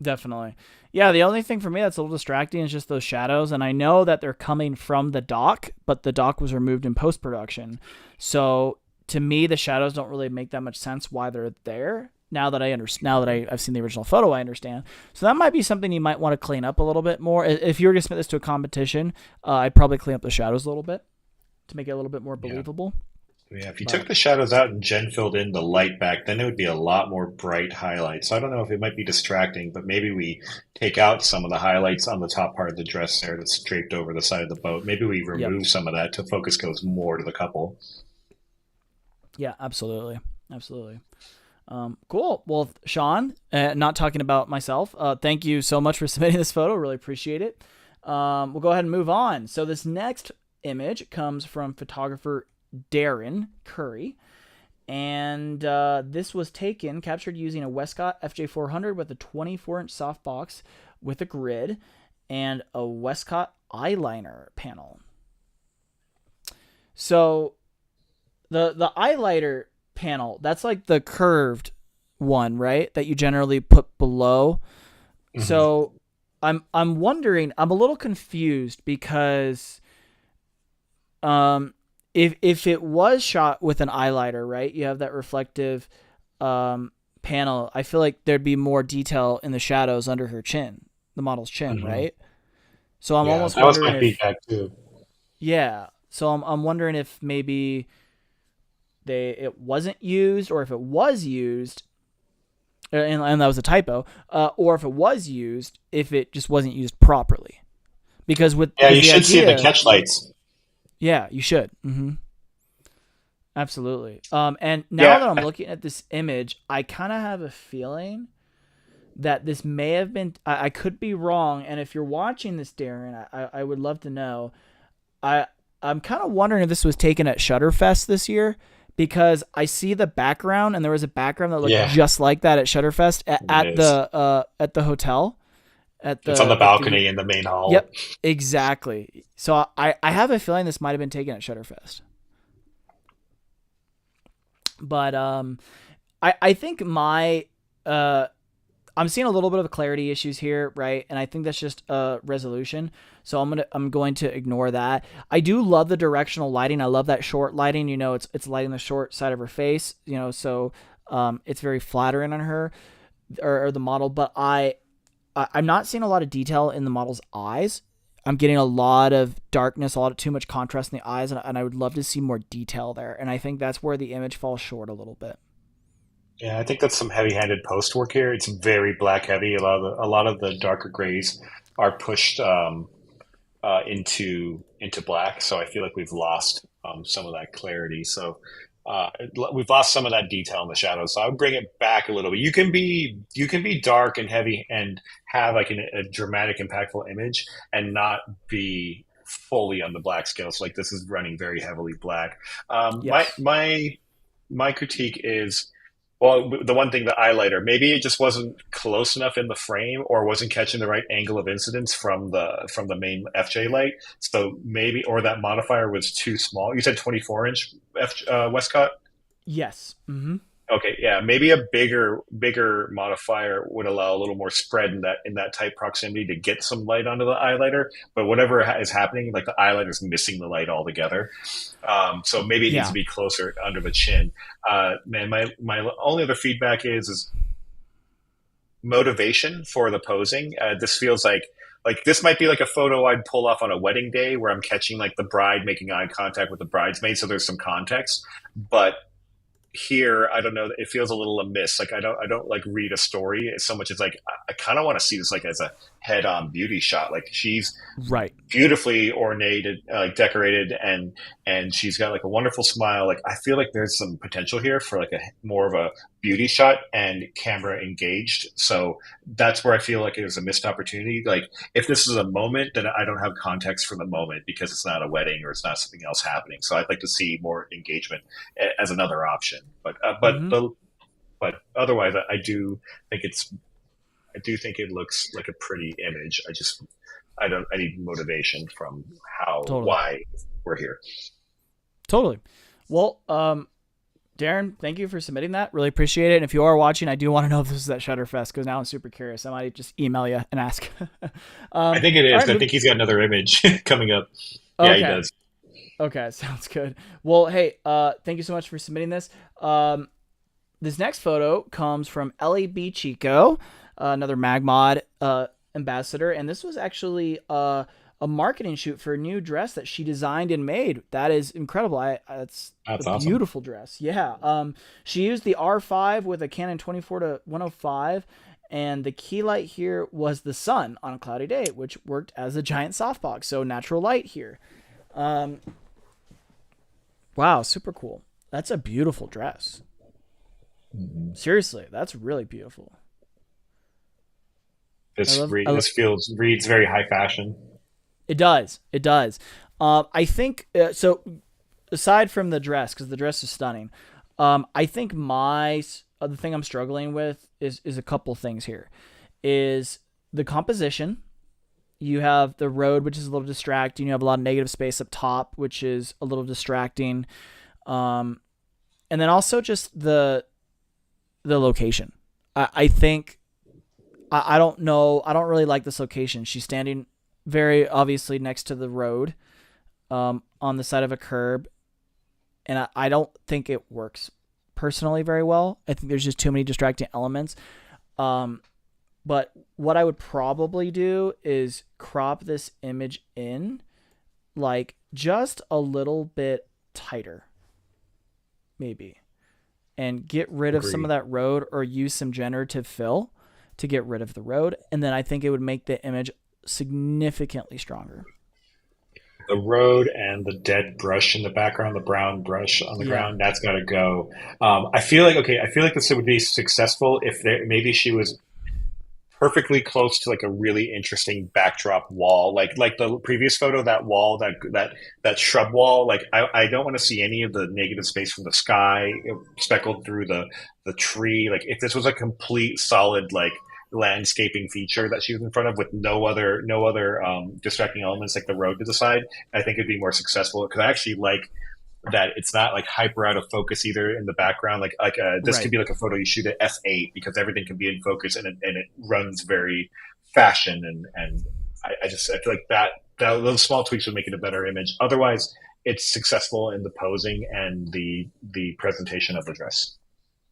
Definitely. Yeah. The only thing for me that's a little distracting is just those shadows, and I know that they're coming from the dock, but the dock was removed in post production. So to me, the shadows don't really make that much sense why they're there. Now that I've seen the original photo, I understand. So that might be something you might want to clean up a little bit more. If you were to submit this to a competition, I'd probably clean up the shadows a little bit to make it a little bit more Yeah. believable. Yeah, if you took But the shadows out and Jen filled in the light back, then it would be a lot more bright highlights. So I don't know if it might be distracting, but maybe we take out some of the highlights on the top part of the dress there that's draped over the side of the boat. Maybe we yep. remove some of that to focus goes more to the couple. Yeah, absolutely. Absolutely. Cool. Well, Sean, not talking about myself, thank you so much for submitting this photo. Really appreciate it. We'll go ahead and move on. So this next image comes from photographer Darren Curry. And this was captured using a Westcott FJ400 with a 24-inch softbox with a grid and a Westcott eyeliner panel. So the eyeliner panel, that's like the curved one, right? That you generally put below. Hmm. So I'm wondering, I'm a little confused because if it was shot with an eyeliner, right? You have that reflective panel. I feel like there'd be more detail in the shadows under her chin, the model's chin, Hmm. right? So I'm Yeah, almost that was wondering my if feedback too. yeah. So I'm wondering if maybe it wasn't used, or if it was used, and that was a typo, or if it was used, if it just wasn't used properly. Because with Yeah, because you the should see in the idea, catch lights. yeah, you should. Absolutely. And now Yeah, that I'm looking at this image, I kind of have a feeling that this may have been. I could be wrong, and if you're watching this, Darren, I would love to know. I I'm kind of wondering if this was taken at Shutterfest this year, because I see the background, and there was a background that looked Yeah, just like that at Shutterfest it is. at the hotel at It's on the the balcony in the main hall. Yep, exactly. So I have a feeling this might have been taken at Shutterfest. But I think my I'm seeing a little bit of clarity issues here, right? And I think that's just a resolution. So I'm going to ignore that. I do love the directional lighting. I love that short lighting. You know, it's lighting the short side of her face. You know, so it's very flattering on her or the model. But I'm not seeing a lot of detail in the model's eyes. I'm getting a lot of darkness, a lot of too much contrast in the eyes, and I would love to see more detail there. And I think that's where the image falls short a little bit. Yeah, I think that's some heavy-handed post work here. It's very black heavy. A lot of the darker grays are pushed into black. So I feel like we've lost some of that clarity. So we've lost some of that detail in the shadows. So I would bring it back a little bit. You can be dark and heavy and have like a dramatic, impactful image, and not be fully on the black scale. So like this is running very heavily black. My Yes. my my critique is, well, the one thing, the highlighter, maybe it just wasn't close enough in the frame, or wasn't catching the right angle of incidence from the main FJ light. So maybe, or that modifier was too small. You said 24-inch Westcott. Yes. Mm-hmm. Okay, yeah, maybe a bigger modifier would allow a little more spread in that tight proximity to get some light onto the eyeliner. But whatever is happening, like the eyeliner is missing the light altogether. So maybe it needs to Yeah. be closer under the chin. Man, my only other feedback is motivation for the posing. This feels like this might be like a photo I'd pull off on a wedding day where I'm catching like the bride making eye contact with the bridesmaid, so there's some context. But here, I don't know, it feels a little amiss. Like I don't like read a story so much as like I kind of want to see this like as a head-on beauty shot. Like she's Right. beautifully ornated, decorated, and she's got like a wonderful smile. Like I feel like there's some potential here for like a more of a beauty shot and camera engaged. So that's where I feel like it was a missed opportunity. Like if this is a moment, then I don't have context for the moment because it's not a wedding or it's not something else happening. So I'd like to see more engagement as another option. Mm-hmm. But otherwise, think it's I do think it looks like a pretty image. I need motivation from Totally. why we're here. Totally. Well, Darren, thank you for submitting that. Really appreciate it. And if you are watching, I do want to know if this is at Shutterfest, because now I'm super curious. I might just email you and ask. I think it All is. right. I think he's got another image coming up. Yeah, he Okay. does. Okay. Sounds good. Well, hey, thank you so much for submitting this. This next photo comes from Ellie B. Chico, another MagMod ambassador, and this was actually a marketing shoot for a new dress that she designed and made. That is incredible. It's a That's awesome. beautiful dress. Yeah. She used the R5 with a Canon 24 to 105, and the key light here was the sun on a cloudy day, which worked as a giant softbox. So natural light here. Um, wow, super cool. That's a beautiful dress. Mhm. Seriously, that's really beautiful. I This love. re- this feels reads very high fashion. It does. It does. I think so. Aside from the dress, because the dress is stunning, I think the thing I'm struggling with is a couple things here. Is the composition. You have the road, which is a little distracting. You have a lot of negative space up top, which is a little distracting. Um, and then also just the location. I think I don't know. I don't really like this location. She's standing very obviously next to the road, on the side of a curb, and I don't think it works personally very well. I think there's just too many distracting elements. Um, but what I would probably do is crop this image in like just a little bit tighter, maybe, and get rid of some of Agreed. that road, or use some generative fill to get rid of the road. And then I think it would make the image significantly stronger. The road and the dead brush in the background, the brown brush on the Yeah. ground, that's got to go. I feel like this would be successful if maybe she was perfectly close to like a really interesting backdrop wall, like the previous photo, that wall, that shrub wall. Like I don't want to see any of the negative space from the sky speckled through the tree. Like if this was a complete solid like landscaping feature that she was in front of with no other distracting elements like the road to the side, I think it'd be more successful because I actually like that it's not like hyper out of focus either in the background. This could Right. be like a photo you shoot at f8 because everything can be in focus and it runs very fashion and I feel like that those small tweaks would make it a better image. Otherwise, it's successful in the posing and the presentation of the dress.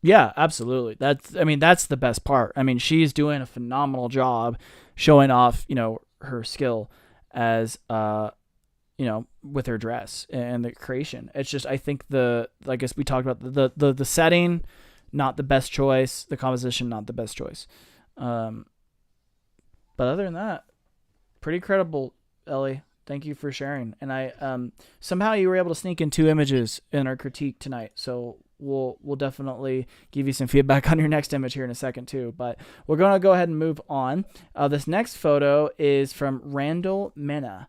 Yeah, absolutely. That's the best part. I mean, she's doing a phenomenal job showing off, her skill as with her dress and the creation. It's just I think I guess we talked about the setting, not the best choice, the composition, not the best choice. Um, but other than that, pretty credible, Ellie. Thank you for sharing. And I somehow you were able to sneak in 2 images in our critique tonight. So we'll definitely give you some feedback on your next image here in a second too. But we're going to go ahead and move on. This next photo is from Randall Mena,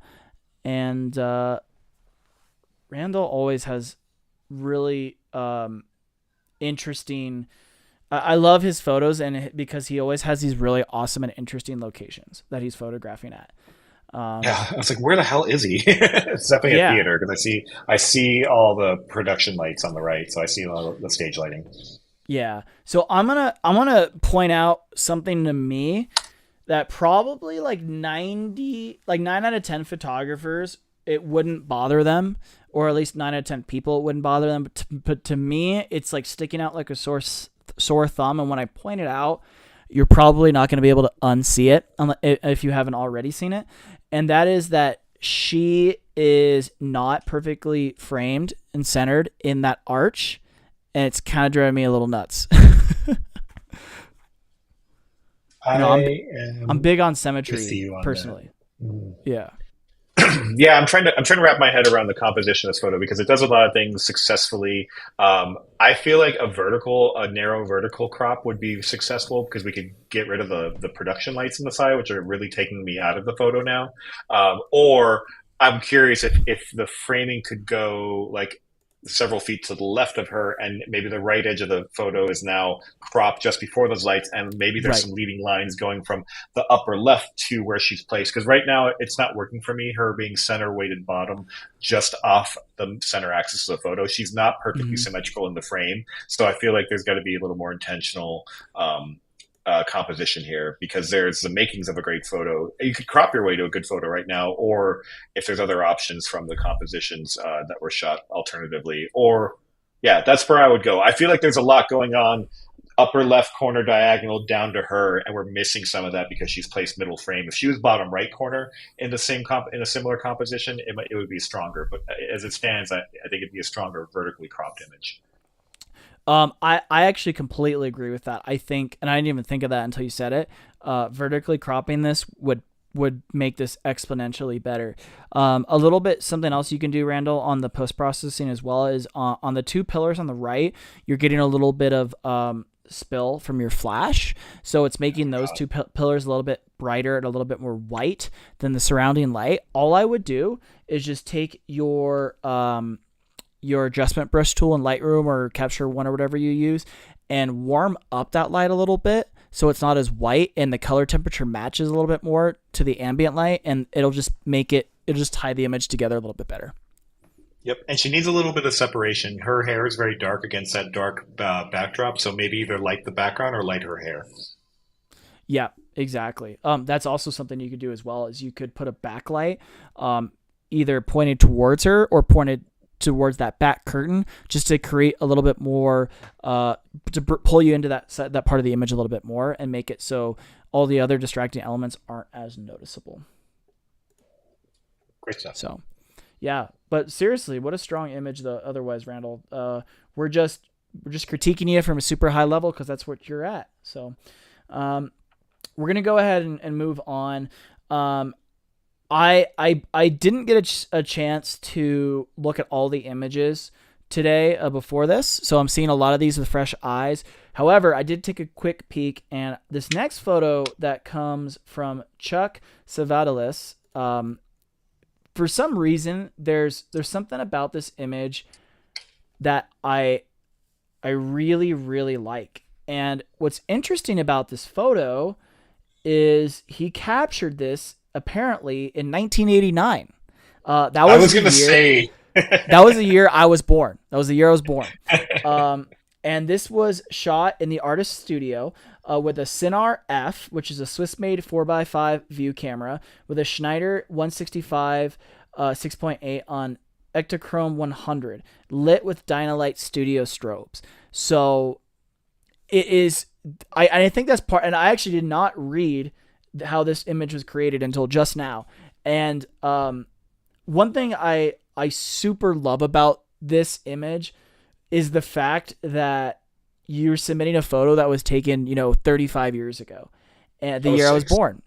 and Randall always has really interesting. I love his photos, and because he always has these really awesome and interesting locations that he's photographing at. Yeah, I was like, where the hell is he? It's definitely a Yeah, theater because I see all the production lights on the right, so I see all the stage lighting. yeah. So I'm gonna point out something to me that probably like 9 out of 10 photographers it wouldn't bother them, or at least 9 out of 10 people it wouldn't bother them. But to me, it's like sticking out like a sore thumb. And when I point it out, you're probably not going to be able to unsee it if you haven't already seen it. And that is that she is not perfectly framed and centered in that arch, and it's kind of driving me a little nuts. you know, I'm I I'm am big on with symmetry you on that. personally. Yeah. Yeah, I'm trying to wrap my head around the composition of this photo because it does a lot of things successfully. I feel like a narrow vertical crop would be successful because we could get rid of the production lights on the side, which are really taking me out of the photo now. Or I'm curious if the framing could go like several feet to the left of her, and maybe the right edge of the photo is now cropped just before those lights, and maybe there's Right. some leading lines going from the upper left to where she's placed. Because right now it's not working for me, her being center weighted bottom just off the center axis of the photo. She's not perfectly Mm-hmm. symmetrical in the frame. So I feel like there's got to be a little more intentional composition here because there's the makings of a great photo. You could crop your way to a good photo right now, or if there's other options from the compositions that were shot alternatively, or yeah, that's where I would go. I feel like there's a lot going on upper left corner diagonal down to her, and we're missing some of that because she's placed middle frame. If she was bottom right corner in the in a similar composition, it would be stronger. But as it stands, I think it'd be a stronger vertically cropped image. I actually completely agree with that. I think, and I didn't even think of that until you said it. Vertically cropping this would make this exponentially better. A little bit something else you can do, Randall, on the post processing as well is on the 2 pillars on the right, you're getting a little bit of spill from your flash, so it's making those two pillars a little bit brighter and a little bit more white than the surrounding light. All I would do is just take your adjustment brush tool in Lightroom or Capture One or whatever you use and warm up that light a little bit so it's not as white and the color temperature matches a little bit more to the ambient light, and it'll just tie the image together a little bit better. Yep, and she needs a little bit of separation. Her hair is very dark against that dark backdrop, so maybe either light the background or light her hair. Yeah, exactly. That's also something you could do as well, is you could put a backlight either pointed towards her or pointed towards that back curtain, just to create a little bit more, pull you into that part of the image a little bit more and make it so all the other distracting elements aren't as noticeable. Great stuff. So, yeah, but seriously, what a strong image though. Otherwise, Randall, we're just critiquing you from a super high level because that's what you're at. So, we're gonna go ahead and move on. I didn't get a chance to look at all the images today before this, so I'm seeing a lot of these with fresh eyes. However, I did take a quick peek, and this next photo that comes from Chuck Savadalis, for some reason, there's something about this image that I really, really like. And what's interesting about this photo is he captured this apparently in 1989. That was I was going to say that was the year I was born. That was the year I was born. And this was shot in the artist's studio with a Sinar F, which is a Swiss-made 4x5 view camera, with a Schneider 165 6.8 on Ektachrome 100, lit with Dynalight Studio strobes. So it is. I think that's part. And I actually did not read how this image was created until just now. And one thing I super love about this image is the fact that you're submitting a photo that was taken, 35 years ago, and the year I was born.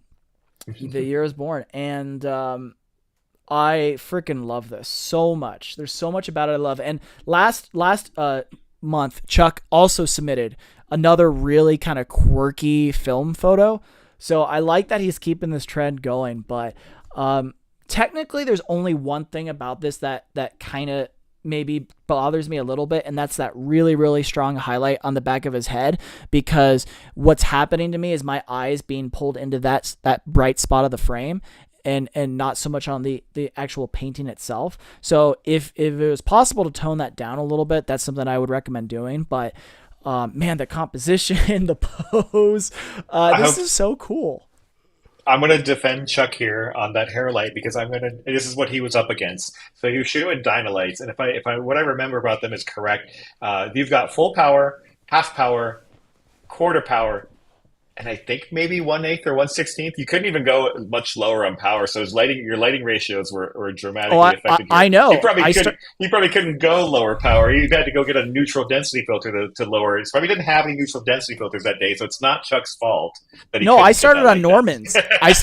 The year I was born, and I freaking love this so much. There's so much about it I love. And last month, Chuck also submitted another really kind of quirky film photo. So I like that he's keeping this trend going. But technically, there's only one thing about this that kind of maybe bothers me a little bit, and that's that really, really strong highlight on the back of his head, because what's happening to me is my eyes being pulled into that bright spot of the frame, and not so much on the actual painting itself. So if it was possible to tone that down a little bit, that's something I would recommend doing. But man, the composition, the pose, this is so cool. I'm going to defend Chuck here on that hair light because this is what he was up against. So he was shooting Dynalights, and if I what I remember about them is correct, you've got full power, half power, quarter power, and I think maybe 1/8 or 1/16. You couldn't even go much lower on power, so your lighting ratios were dramatically affected. I know. He probably couldn't go lower power. He had to go get a neutral density filter to lower. He probably didn't have any neutral density filters that day, so it's not Chuck's fault that he. No, I started on Norman's. I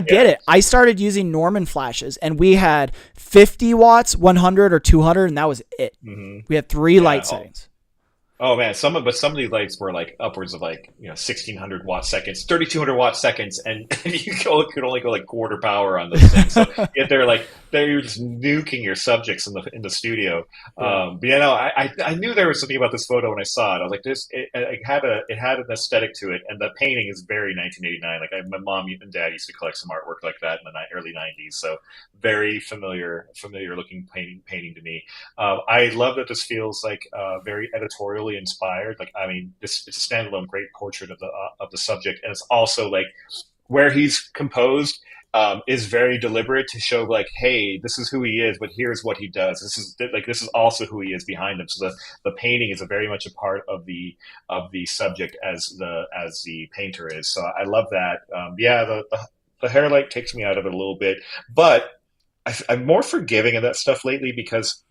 get it. I started using Norman flashes, and we had 50 watts, 100, or 200, and that was it. Mm-hmm. We had three light settings. Oh man, some of these lights were like upwards of 1600 watt seconds, 3200 watt seconds, and you could only go like quarter power on those things. So yet you're just nuking your subjects in the studio. But I knew there was something about this photo when I saw it. I was like, it had an aesthetic to it, and the painting is very 1989. Like my mom and dad used to collect some artwork like that in the early 90s, so very familiar looking painting to me. I love that this feels like very editorially inspired. Like, I mean, it's a standalone great portrait of the subject, and it's also like where he's composed is very deliberate to show like, hey, this is who he is, but here's what he does. This is also who he is behind him. So the painting is very much a part of the subject as the painter is. So I love that. The hair light takes me out of it a little bit, but I'm more forgiving of that stuff lately because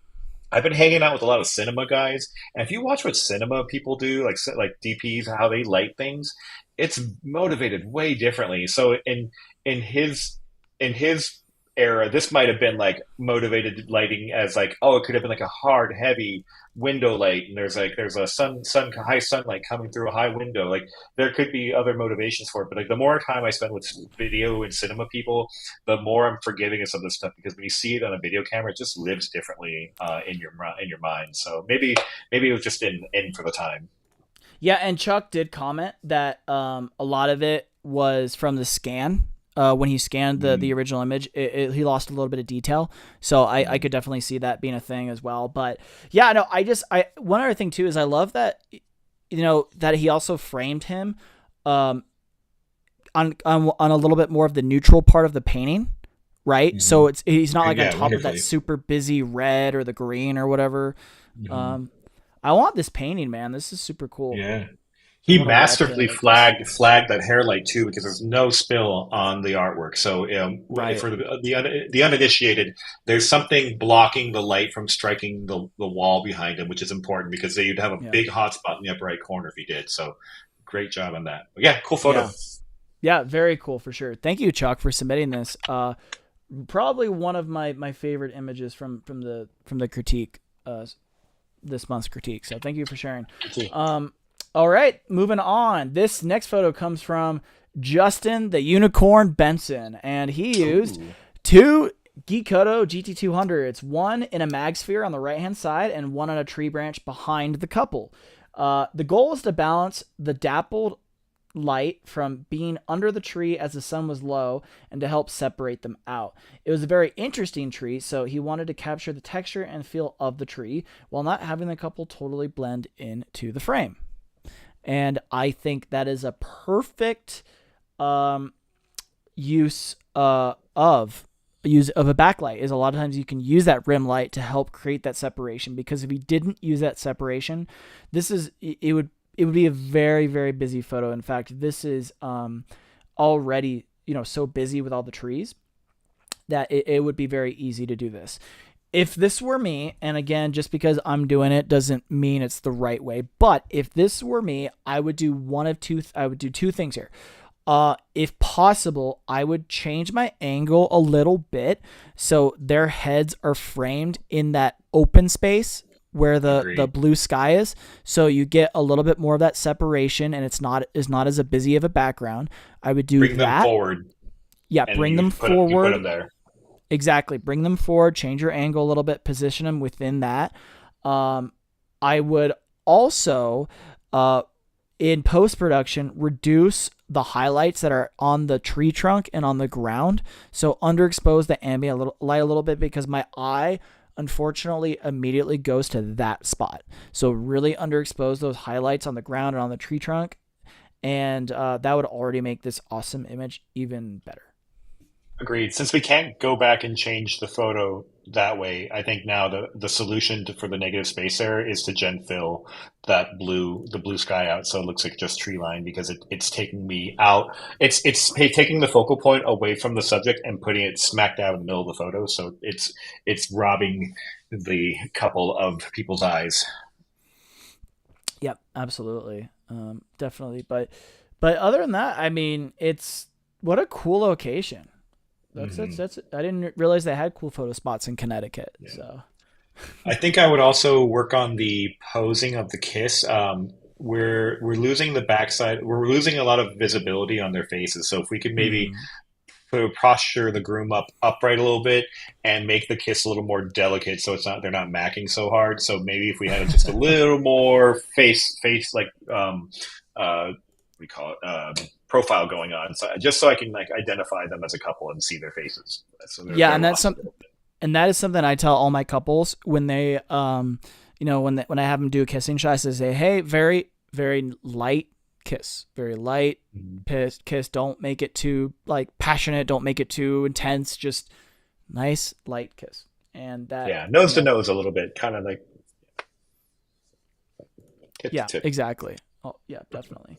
I've been hanging out with a lot of cinema guys, and if you watch what cinema people do, like DPs, how they light things, it's motivated way differently. So in his era, this might have been like motivated lighting as like, oh, it could have been like a hard, heavy window light, and there's a high sunlight coming through a high window. Like there could be other motivations for it, but like the more time I spend with video and cinema people, the more I'm forgiving of some of this stuff, because when you see it on a video camera, it just lives differently in your mind. So maybe it was just in for the time. Yeah, and Chuck did comment that a lot of it was from the scan. When he scanned the original image, he lost a little bit of detail. So I could definitely see that being a thing as well. But yeah, no, one other thing too is I love that, that he also framed him on a little bit more of the neutral part of the painting, right? Mm-hmm. So he's not like on top of that super busy red or the green or whatever. Mm-hmm. I want this painting, man. This is super cool. Yeah. He masterfully flagged that hair light too, because there's no spill on the artwork. So right. For the uninitiated, there's something blocking the light from striking the wall behind him, which is important because you'd have a big hot spot in the upper right corner if he did. So great job on that. But yeah, cool photo. Yeah, very cool for sure. Thank you, Chuck, for submitting this. Probably one of my favorite images from the critique, this month's critique. So thank you for sharing. All right, moving on. This next photo comes from Justin the Unicorn Benson, and he used two Gikoto GT200s, one in a mag sphere on the right-hand side and one on a tree branch behind the couple. The goal was to balance the dappled light from being under the tree as the sun was low and to help separate them out. It was a very interesting tree, so he wanted to capture the texture and feel of the tree while not having the couple totally blend into the frame. And I think that is a perfect use of a backlight. Is a lot of times you can use that rim light to help create that separation, because if you didn't use that separation, it would be a very, very busy photo. In fact, this is already, so busy with all the trees that it would be very easy to do this. If this were me, and again, just because I'm doing it doesn't mean it's the right way, but if this were me, I would do two things here. If possible, I would change my angle a little bit so their heads are framed in that open space where the blue sky is, so you get a little bit more of that separation, and it's not as busy of a background. I would do bring that. Them forward. Yeah, bring them forward. You put them there. Exactly. Bring them forward, change your angle a little bit, position them within that. I would also, in post-production, reduce the highlights that are on the tree trunk and on the ground. So underexpose the ambient light a little bit, because my eye, unfortunately, immediately goes to that spot. So really underexpose those highlights on the ground and on the tree trunk. And that would already make this awesome image even better. Agreed. Since we can't go back and change the photo that way, I think now the solution for the negative space there is to gen fill the blue sky out, so it looks like just tree line, because it's taking me out. It's taking the focal point away from the subject and putting it smack dab in the middle of the photo. So it's robbing the couple of people's eyes. Yep, absolutely, definitely. But other than that, I mean, what a cool location. That's I didn't realize they had cool photo spots in Connecticut. Yeah. So I think I would also work on the posing of the kiss. We're losing the backside. We're losing a lot of visibility on their faces. So if we could maybe posture the groom upright a little bit and make the kiss a little more delicate, so they're not macking so hard. So maybe if we had just a little more face like we call it profile going on, so just so I can identify them as a couple and see their faces. So and that is something I tell all my couples when they when I have them do a kissing shot. I say, hey, very, very light kiss, very light kiss. Don't make it too passionate. Don't make it too intense. Just nice light kiss. And that nose to nose a little bit, kind of like tip to tip. Exactly. Oh yeah, definitely.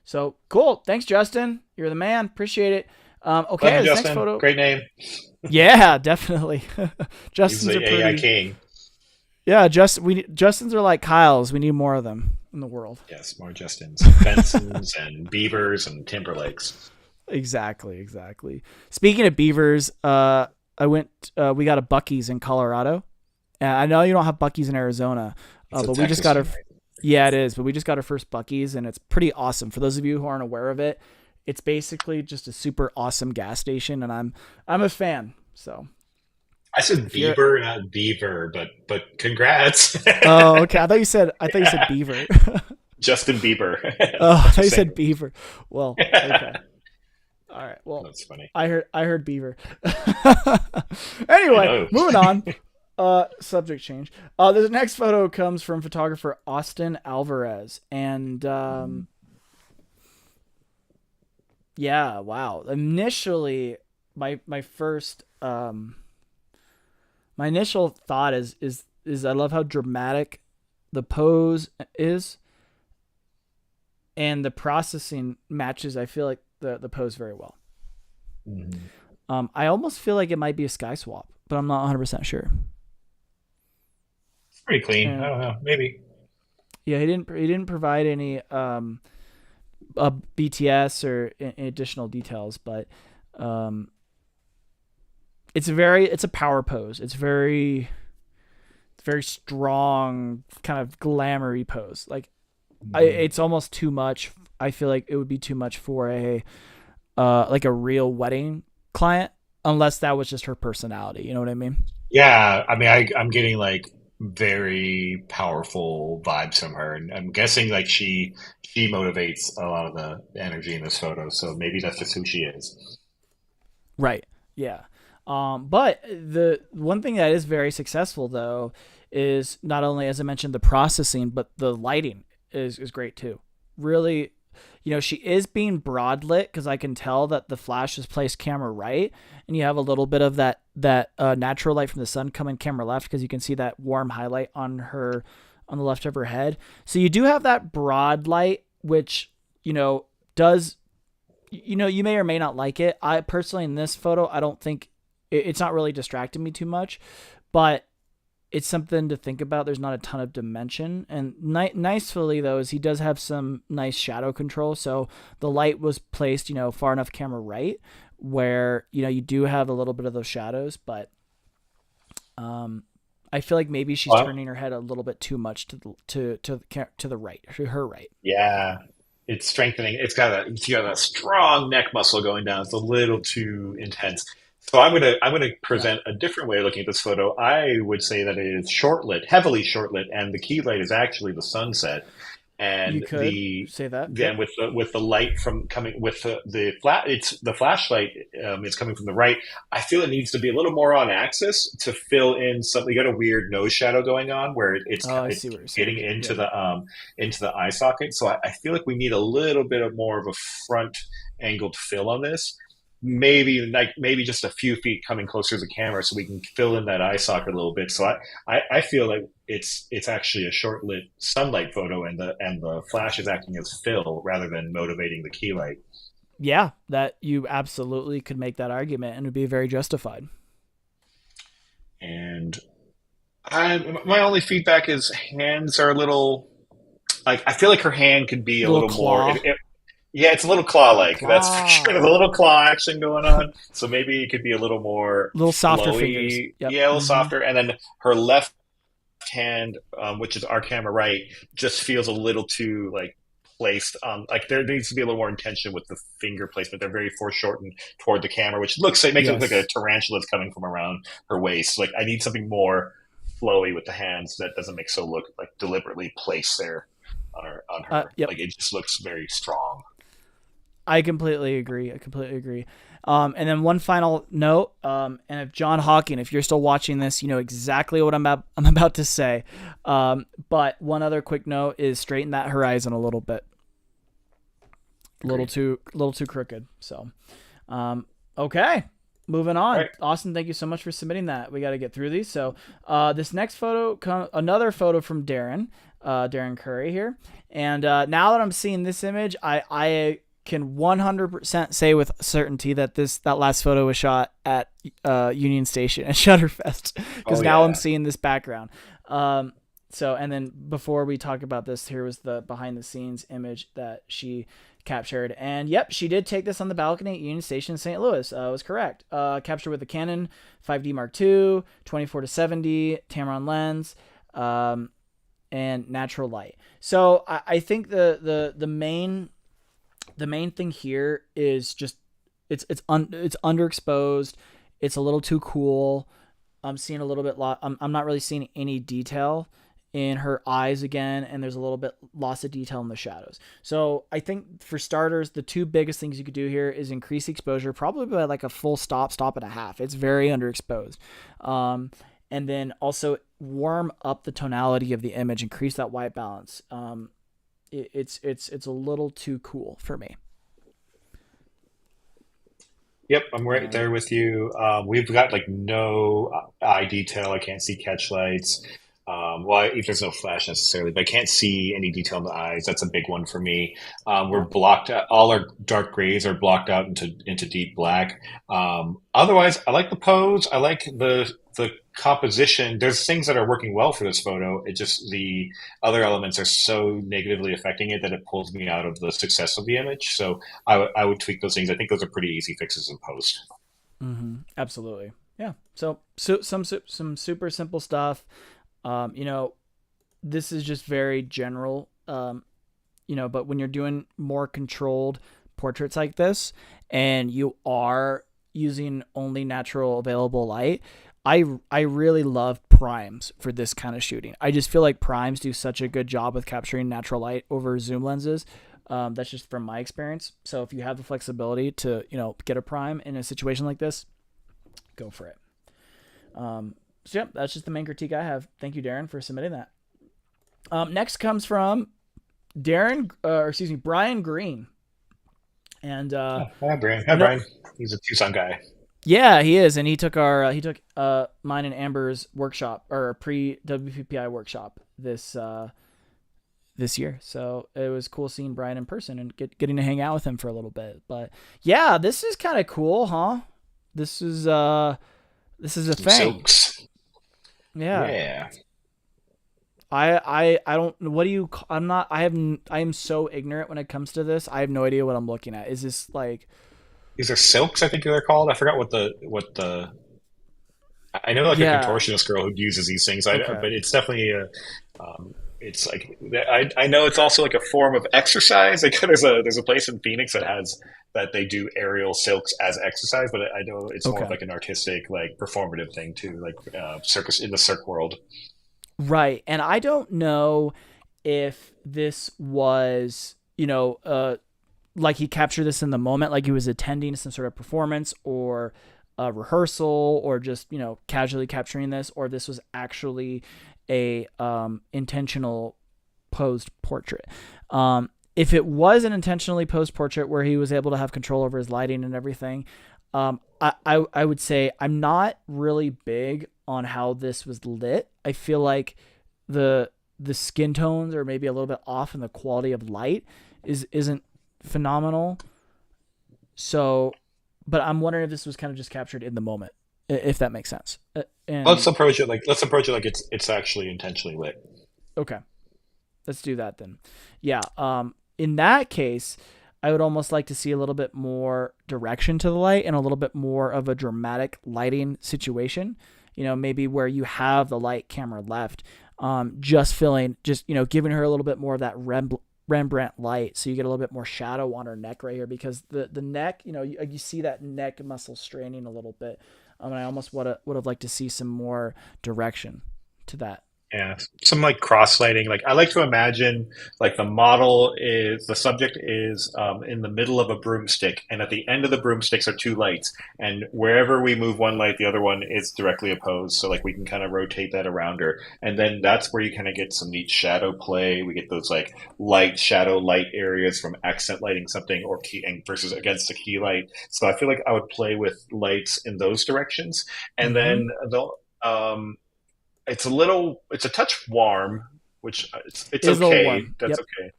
So cool. Thanks, Justin. You're the man. Appreciate it. Okay, this next photo. Great name. Yeah, definitely. Justin's He's the AI king. Yeah, Justins are like Kyles. We need more of them in the world. Yes, more Justins, Bensons, and Beavers, and Timberlakes. Exactly. Speaking of beavers, we got a Buc-ee's in Colorado. I know you don't have Buc-ee's in Arizona, but we just got our. Yeah, it is. But we just got our first Buc-ee's, and it's pretty awesome. For those of you who aren't aware of it, it's basically just a super awesome gas station, and I'm a fan. So I said Beaver, not Beaver, but congrats. Oh, okay. I thought you said Beaver. Justin Bieber. Oh, I thought you said Beaver. Well, okay. All right. Well, that's funny. I heard Beaver. Anyway, moving on. Subject change. The next photo comes from photographer Austin Alvarez, and yeah, wow. Initially, my initial thought is I love how dramatic the pose is, and the processing matches, I feel like, the pose very well. I almost feel like it might be a sky swap, but I'm not 100% sure. Pretty clean. I don't know. Maybe. Yeah, he didn't provide any BTS or additional details, but it's a power pose. It's very strong, kind of glamoury pose. Like Mhm. it's almost too much. I feel like it would be too much for a like a real wedding client, unless that was just her personality. You know what I mean? Yeah, I mean, I'm getting like very powerful vibes from her, and I'm guessing like she motivates a lot of the energy in this photo. So maybe that's just who she is. Right. Yeah. But the one thing that is very successful though is not only, as I mentioned, the processing, but the lighting is great too. Really, she is being broad lit because I can tell that the flash is placed camera right, and you have a little bit of that natural light from the sun coming camera left because you can see that warm highlight on the left of her head. So you do have that broad light, which does you may or may not like it. I personally, in this photo, I don't think it's not really distracting me too much, but it's something to think about. There's not a ton of dimension, and nicely though is he does have some nice shadow control. So the light was placed, far enough camera right where you do have a little bit of those shadows, but I feel like maybe she's Well, turning her head a little bit too much to the right, to her right. yeah, it's strengthening. It's got a strong neck muscle going down. It's a little too intense. So I'm gonna Yeah, present a different way of looking at this photo. I would say that it is short lit, heavily short lit, and the key light is actually the sunset. you And could say that. then Yep. with the light from coming with the flat it's the flashlight is coming from the right. I feel it needs to be a little more on axis to fill in something. You got a weird nose shadow going on where Oh, I it's see what you're getting saying. into Yeah. the eye socket. So I feel like we need a little bit of more of a front angled fill on this. Maybe just a few feet coming closer to the camera so we can fill in that eye socket a little bit. So I feel like it's actually a short lit sunlight photo, and the flash is acting as fill rather than motivating the key light. Yeah, that you absolutely could make that argument and it would be very justified. And my only feedback is hands are a little like I feel like her hand could be a Little little more. claw. Yeah, it's a little claw Oh, like. That's for sure. There's a claw. little claw action going on. So maybe it could be a little more Little softer fingers. flowy, Yep. yeah, a little Mm-hmm. softer. And then her left hand, which is our camera right, just feels a little too like placed on. Like there needs to be a little more intention with the finger placement. They're very foreshortened toward the camera, which makes it look like a Yes. tarantula is coming from around her waist. Like I need something more flowy with the hands that doesn't make so look like deliberately placed there on her. Yep. Like it just looks very strong. I completely agree. I completely agree. And then one final note, and if John Hawking, if you're still watching this, you know exactly what I'm about to say. But one other quick note is straighten that horizon a little bit. Agreed. Little too crooked. So, okay, moving All on. right. Austin, thank you so much for submitting that. We got to get through these. So, this next photo, another photo from Darren Curry here. And now that I'm seeing this image, I can 100% say with certainty that that last photo was shot at Union Station at Shutterfest because Oh now I'm yeah. seeing this background. So, and then before we talk about this, here was the behind the scenes image that she captured. And yep, she did take this on the balcony at Union Station in St. Louis. Was correct. Captured with the Canon 5D Mark II, 24 to 70 Tamron lens, and natural light. So I think the main thing here is just it's underexposed. It's a little too cool. I'm seeing a little bit. I'm not really seeing any detail in her eyes again, and there's a little bit loss of detail in the shadows. So I think for starters, the two biggest things you could do here is increase exposure, probably by like a full stop and a half. It's very underexposed. And then also warm up the tonality of the image, increase that white balance. It's a little too cool for me. Yep, I'm right Um, there with you. We've got like no eye detail. I can't see catch lights. Well, if there's no flash necessarily, but I can't see any detail in the eyes. That's a big one for me. We're yeah. blocked out. All our dark grays are blocked out into deep black. Otherwise, I like the pose. I like the composition. There's things that are working well for this photo. It just the other elements are so negatively affecting it that it pulls me out of the success of the image. So I would tweak those things. I think those are pretty easy fixes in post. Absolutely. Yeah. So some super simple stuff. You know, this is just very general. but when you're doing more controlled portraits like this and you are using only natural available light, I really love primes for this kind of shooting. I just feel like primes do such a good job with capturing natural light over zoom lenses. That's just from my experience. So if you have the flexibility to, get a prime in a situation like this, go for it. So yeah, that's just the main critique I have. Thank you, Darren, for submitting that. Next comes from Brian Green. And hi, Brian. Hi, Brian. He's a Tucson guy. Yeah, he is, and he took mine and Amber's workshop, or pre WPPI workshop this year. So it was cool seeing Brian in person and getting to hang out with him for a little bit. But yeah, this is kind of cool, huh? This is a thing. Silks. Yeah. Yeah. I don't. What do you? I'm not. I am so ignorant when it comes to this. I have no idea what I'm looking at. Is this like? These are silks, I think they're called. I forgot what the. I know like a contortionist girl who uses these things. But it's definitely a. It's like I know it's also like a form of exercise. Like there's a place in Phoenix that they do aerial silks as exercise, but I know it's more of like an artistic, like performative thing too, like circus in the circ world. Right, and I don't know if this was like he captured this in the moment, like he was attending some sort of performance or a rehearsal, or just casually capturing this, or this was actually a intentional posed portrait. If it was an intentionally posed portrait where he was able to have control over his lighting and everything, I would say I'm not really big on how this was lit. I feel like the skin tones are maybe a little bit off, and the quality of light isn't phenomenal. So, but I'm wondering if this was kind of just captured in the moment, if that makes sense. And let's approach it like it's actually intentionally lit. Okay, let's do that then. Yeah. In that case, I would almost like to see a little bit more direction to the light and a little bit more of a dramatic lighting situation. Maybe where you have the light camera left, giving her a little bit more of that Rembrandt light, so you get a little bit more shadow on her neck right here, because the neck, you see that neck muscle straining a little bit. And I almost would have liked to see some more direction to that. Yeah, some like cross lighting. Like I like to imagine like the subject is in the middle of a broomstick, and at the end of the broomsticks are two lights, and wherever we move one light, the other one is directly opposed. So like we can kind of rotate that around her, and then that's where you kind of get some neat shadow play. We get those like light shadow light areas from accent lighting something or key and versus against a key light. So I feel like I would play with lights in those directions, and then it's a touch warm, which it's okay. That's okay.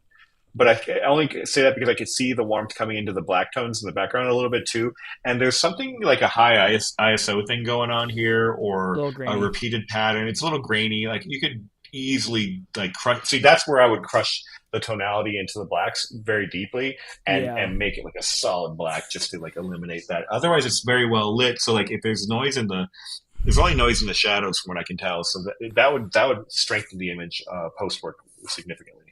But I only say that because I could see the warmth coming into the black tones in the background a little bit too. And there's something like a high ISO thing going on here, or a repeated pattern. It's a little grainy. Like you could easily like crush. See, that's where I would crush the tonality into the blacks very deeply and make it like a solid black, just to like eliminate that. Otherwise, it's very well lit. So like if there's noise there's only noise in the shadows from what I can tell, so that would strengthen the image post work significantly.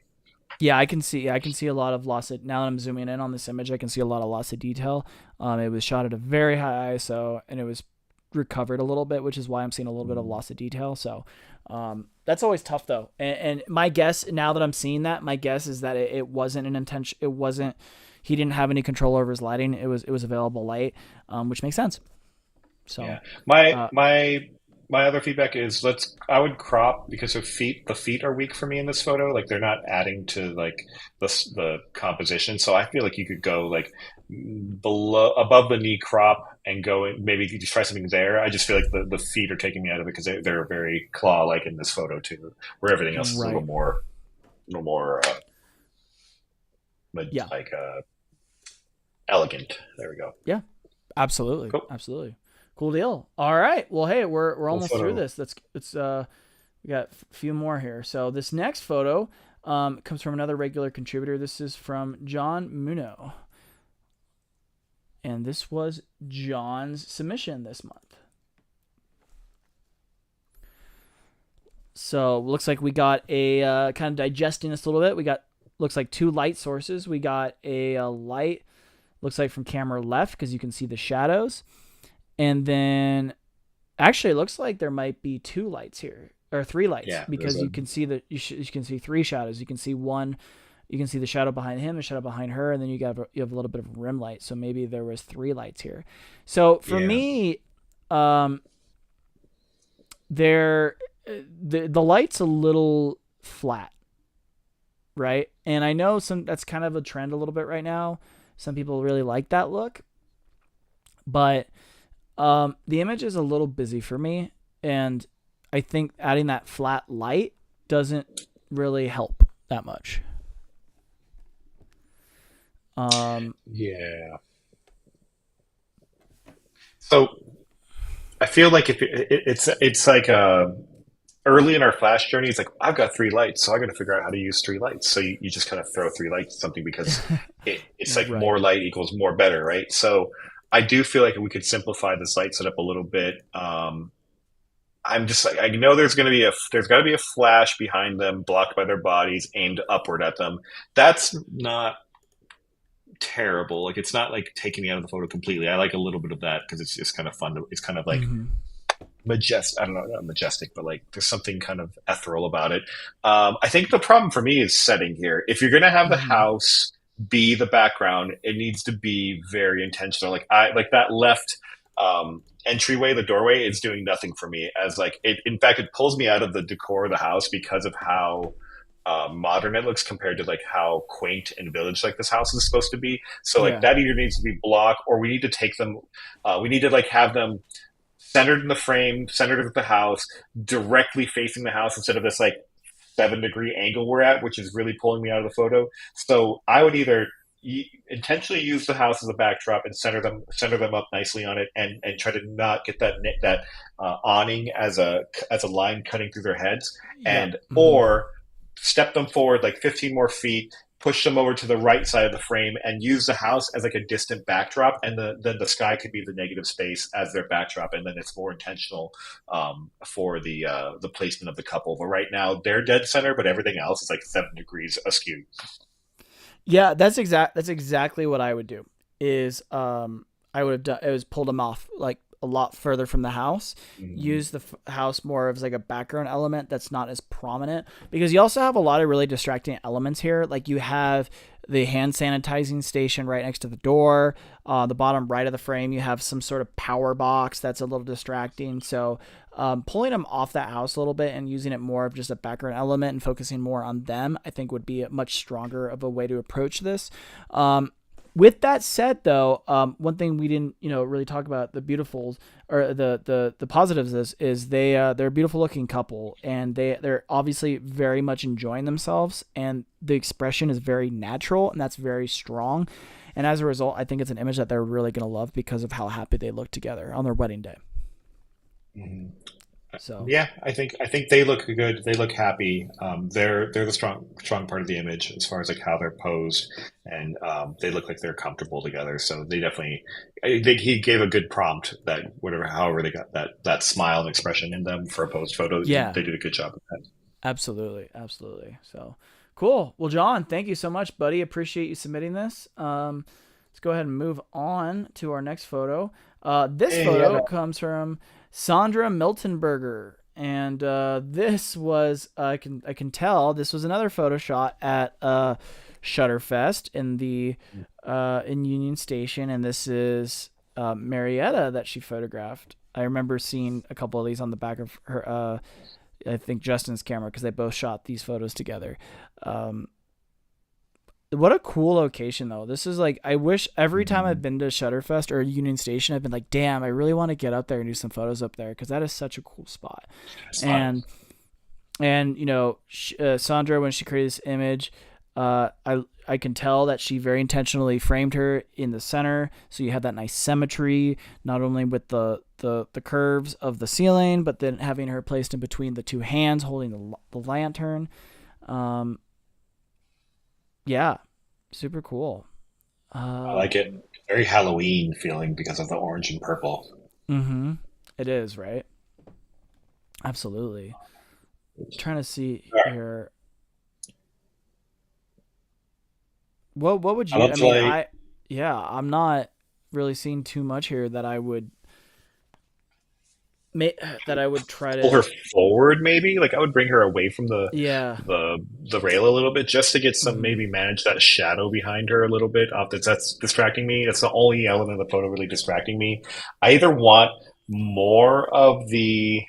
Yeah, I can see a lot of loss of, now that I'm zooming in on this image, I can see a lot of loss of detail. It was shot at a very high ISO, and it was recovered a little bit, which is why I'm seeing a little bit of loss of detail. So that's always tough though. And my guess, now that I'm seeing that, my guess is that it wasn't an intention. It wasn't. He didn't have any control over his lighting. It was available light, which makes sense. So yeah. My other feedback is I would crop, because the feet are weak for me in this photo. Like they're not adding to like the composition. So I feel like you could go like above the knee crop and go maybe you just try something there. I just feel like the feet are taking me out of it, because they're very claw like in this photo too, where everything else is a little more elegant. There we go. Yeah, absolutely. Cool. Absolutely. Cool deal. All right. Well, hey, we're almost through this. We got a few more here. So this next photo comes from another regular contributor. This is from John Muno. And this was John's submission this month. So looks like we got a kind of digesting this a little bit. We got looks like two light sources. We got a light, looks like from camera left because you can see the shadows. And then actually it looks like there might be two lights here or three lights Yeah, because you can see you can see three shadows. You can see one, you can see the shadow behind him, the shadow behind her, and then you have a little bit of rim light. So maybe there was three lights here. So for me, there the light's a little flat, right? And I know that's kind of a trend a little bit right now. Some people really like that look, but the image is a little busy for me, and I think adding that flat light doesn't really help that much. Yeah. So I feel like if it's like early in our flash journey, it's like I've got three lights, so I got to figure out how to use three lights. So you just kind of throw three lights at something because it's like Right. more light equals more better, right? So I do feel like we could simplify this light setup a little bit. I'm just like I know there's got to be a flash behind them, blocked by their bodies, aimed upward at them. That's not terrible. Like it's not like taking me out of the photo completely. I like a little bit of that because it's just kind of fun. It's kind of like Mm-hmm. majestic. I don't know, not majestic, but like there's something kind of ethereal about it. I think the problem for me is setting here. If you're gonna have the Mm-hmm. house be the background, it needs to be very intentional. Like I like that left entryway, the doorway is doing nothing for me. As like it, in fact, it pulls me out of the decor of the house because of how modern it looks compared to like how quaint and village like this house is supposed to be. So like Yeah. that either needs to be blocked or we need to take them. We need to like have them centered in the frame, centered with the house, directly facing the house instead of this like 7-degree angle we're at, which is really pulling me out of the photo. So I would either intentionally use the house as a backdrop and center them up nicely on it, and try to not get that awning as a line cutting through their heads, Yep. and Mm-hmm. or step them forward like 15 more feet, push them over to the right side of the frame, and use the house as like a distant backdrop, and then the sky could be the negative space as their backdrop, and then it's more intentional for the placement of the couple. But right now they're dead center, but everything else is like 7 degrees askew. Yeah, that's exactly what I would do. Is I would have done it was pulled them off like a lot further from the house. Mm-hmm. Use the house more as like a background element that's not as prominent because you also have a lot of really distracting elements here. Like you have the hand sanitizing station right next to the door. The bottom right of the frame, you have some sort of power box that's a little distracting. So pulling them off that house a little bit and using it more of just a background element and focusing more on them, I think would be a much stronger of a way to approach this. With that said, though, one thing we didn't, really talk about the beautifuls or the positives is they're a beautiful looking couple and they're obviously very much enjoying themselves and the expression is very natural and that's very strong. And as a result, I think it's an image that they're really gonna love because of how happy they look together on their wedding day. Mm-hmm. So Yeah, I think they look good. They look happy. They're the strong part of the image as far as like how they're posed, and they look like they're comfortable together. So they definitely. I think he gave a good prompt that whatever, however they got that smile and expression in them for a posed photo. yeah, They did a good job of that. absolutely, absolutely. So cool. Well, John, thank you so much, buddy. Appreciate you submitting this. Let's go ahead and move on to our next photo. This Hey, yeah, photo no. comes from Sandra Miltenberger, and this was I can tell this was another photo shot at Shutterfest in the in Union Station, and this is Marietta that she photographed. I remember seeing a couple of these on the back of her. I think Justin's camera because they both shot these photos together. Um, what a cool location though. This is like I wish every time I've Mhm. been to Shutterfest or Union Station, I've been like, damn, I really want to get out there and do some photos up there because that is such a cool spot. It's fun. And Sandra when she created this image, I can tell that she very intentionally framed her in the center, so you have that nice symmetry, not only with the curves of the ceiling, but then having her placed in between the two hands holding the lantern. Um, yeah, super cool. I Uh, like it. Very Halloween feeling because of the orange and purple. mm-hmm. It is right. Absolutely. Trying to see All right. here. What would I you? I looked mean, like yeah, I'm not really seeing too much here that I would that I would try pull her to. forward, maybe. Like I would bring her away from Yeah. the rail a little bit, just to get some, Hmm. maybe manage that shadow behind her a little bit. That's distracting me. That's the only element of the photo really distracting me. I either want more of the